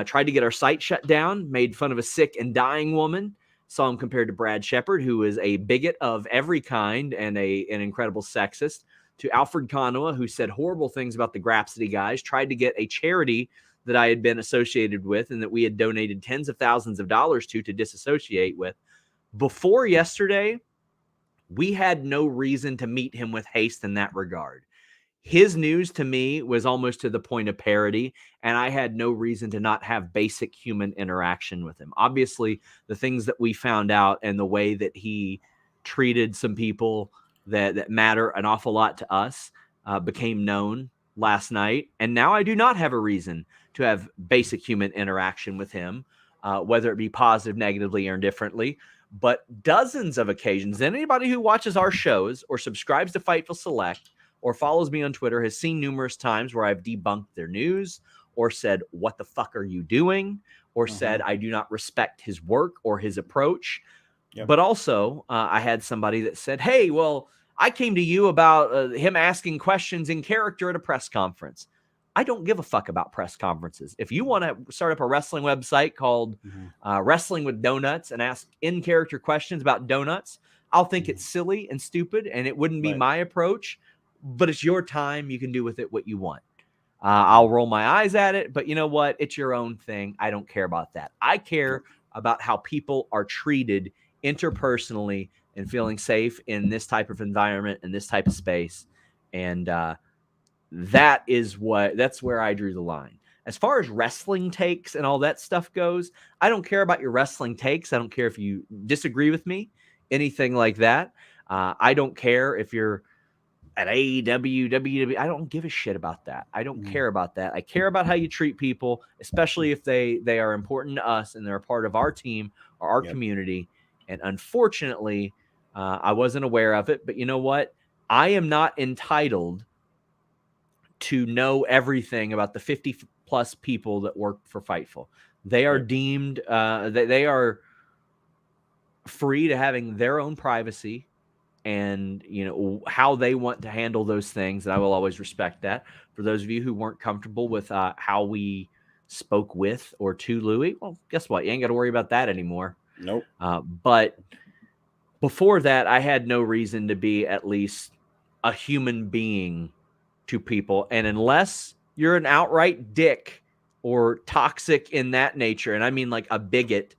tried to get our site shut down, made fun of a sick and dying woman. Saw him compared to Brad Shepard, who is a bigot of every kind and an incredible sexist. To Alfred Konuwa, who said horrible things about the Grapsity guys, tried to get a charity that I had been associated with and that we had donated tens of thousands of dollars to disassociate with. Before yesterday, we had no reason to meet him with haste in that regard. His news to me was almost to the point of parody, and I had no reason to not have basic human interaction with him. Obviously, the things that we found out and the way that he treated some people that matter an awful lot to us became known last night. And now I do not have a reason to have basic human interaction with him, whether it be positive, negatively, or indifferently. But dozens of occasions, anybody who watches our shows or subscribes to Fightful Select or follows me on Twitter has seen numerous times where I've debunked their news or said, what the fuck are you doing? Or said, I do not respect his work or his approach. But also, I had somebody that said, hey, well, I came to you about him asking questions in character at a press conference. I don't give a fuck about press conferences. If you want to start up a wrestling website called Wrestling with Donuts and ask in-character questions about donuts, I'll think it's silly and stupid, and it wouldn't be my approach. But it's your time. You can do with it what you want. I'll roll my eyes at it, but you know what? It's your own thing. I don't care about that. I care about how people are treated interpersonally and feeling safe in this type of environment and this type of space. And that's where I drew the line. As far as wrestling takes and all that stuff goes, I don't care about your wrestling takes. I don't care if you disagree with me, anything like that. I don't care if you're at AEW, WWE. I don't give a shit about that. I don't care about that. I care about how you treat people, especially if they are important to us and they're a part of our team or our community. And unfortunately, I wasn't aware of it. But you know what? I am not entitled to know everything about the 50 plus people that work for Fightful. They are deemed, they are free to having their own privacy and, you know, how they want to handle those things. And I will always respect that. For those of you who weren't comfortable with how we spoke with or to Louis, well, guess what? You ain't got to worry about that anymore. Nope. But before that, I had no reason to be at least a human being to people. And unless you're an outright dick or toxic in that nature, and I mean like a bigot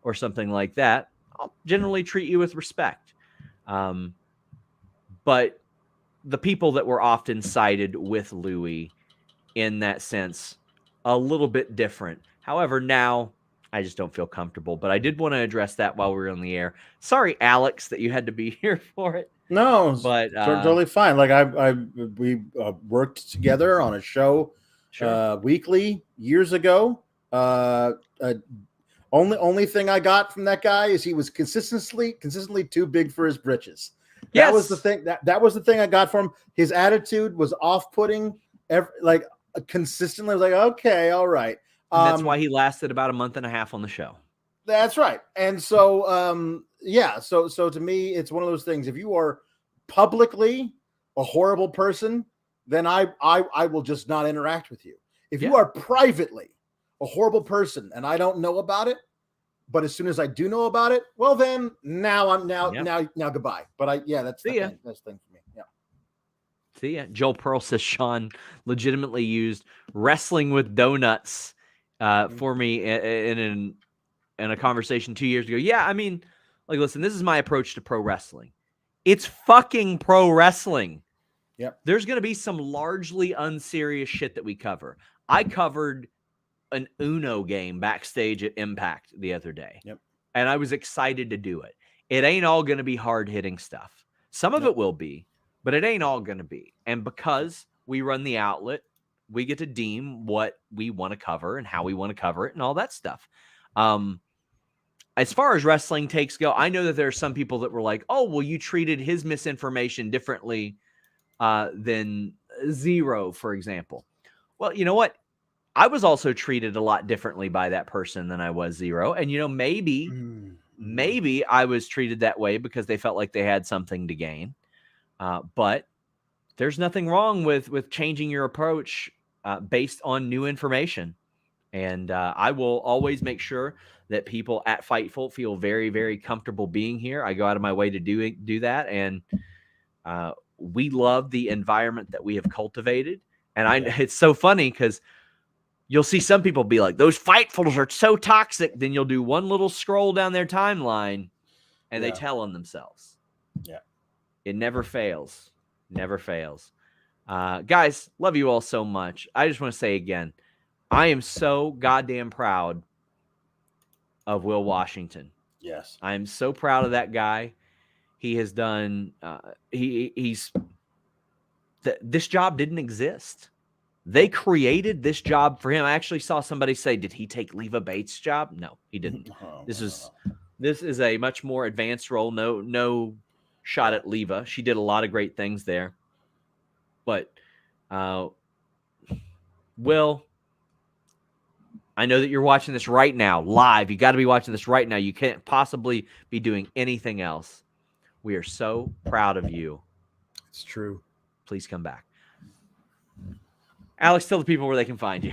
or something like that, I'll generally treat you with respect. But the people that were often cited with Louis in that sense, a little bit different. However, now I just don't feel comfortable, but I did want to address that while we were on the air. Sorry, Alex, that you had to be here for it. No, but totally fine. Like we worked together on a show weekly years ago. Only thing I got from that guy is he was consistently too big for his britches. That was the thing. That was the thing I got from him. His attitude was off-putting consistently. I was like, okay, all right. And that's why he lasted about a month and a half on the show. That's right. And so, so to me, it's one of those things. If you are publicly a horrible person, then I will just not interact with you. If you are privately a horrible person and I don't know about it, but as soon as I do know about it, well, then now goodbye. But that's the thing for me. Yeah. See ya. Joel Pearl says Sean legitimately used wrestling with donuts for me in a conversation 2 years ago. Yeah, I mean, like, listen, this is my approach to pro wrestling. It's fucking pro wrestling. Yep. There's going to be some largely unserious shit that we cover. I covered an Uno game backstage at Impact the other day. Yep. And I was excited to do it. It ain't all going to be hard-hitting stuff. Some of it will be, but it ain't all going to be. And because we run the outlet, we get to deem what we want to cover and how we want to cover it and all that stuff. As far as wrestling takes go, I know that there are some people that were like, oh, well, you treated his misinformation differently than Zero, for example. Well, you know what? I was also treated a lot differently by that person than I was Zero. And, maybe I was treated that way because they felt like they had something to gain. But there's nothing wrong with changing your approach based on new information. And I will always make sure that people at Fightful feel very, very comfortable being here. I go out of my way to do that. And we love the environment that we have cultivated. And it's so funny because you'll see some people be like, those Fightfuls are so toxic. Then you'll do one little scroll down their timeline and they tell on themselves. Yeah. It never fails. Never fails. Guys, love you all so much. I just want to say again, I am so goddamn proud of Will Washington. Yes. I am so proud of that guy. He has done, this job didn't exist. They created this job for him. I actually saw somebody say, did he take Leva Bates' job? No, he didn't. This is a much more advanced role. No shot at Leva. She did a lot of great things there. But Will, I know that you're watching this right now, live. You got to be watching this right now. You can't possibly be doing anything else. We are so proud of you. It's true. Please come back. Alex, tell the people where they can find you.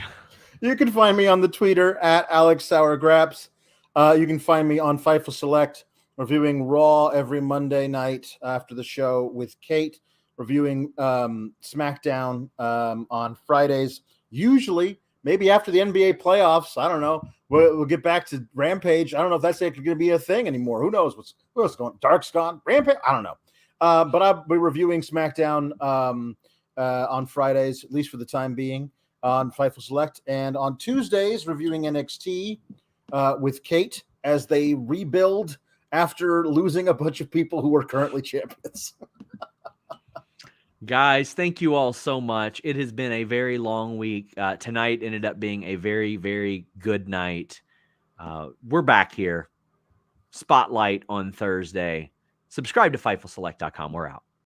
You can find me on the Twitter at Alex Sourgraps. You can find me on Fightful Select, reviewing Raw every Monday night after the show with Kate, reviewing SmackDown on Fridays, usually maybe after the NBA playoffs. I don't know. We'll get back to Rampage. I don't know if that's actually going to be a thing anymore. Who knows what's going on? Dark's gone. Rampage? I don't know. But I'll be reviewing SmackDown on Fridays, at least for the time being, on Fightful Select. And on Tuesdays, reviewing NXT with Kate as they rebuild after losing a bunch of people who are currently champions. Guys, thank you all so much. It has been a very long week. Tonight ended up being a very, very good night. We're back here. Spotlight on Thursday. Subscribe to FightfulSelect.com. We're out.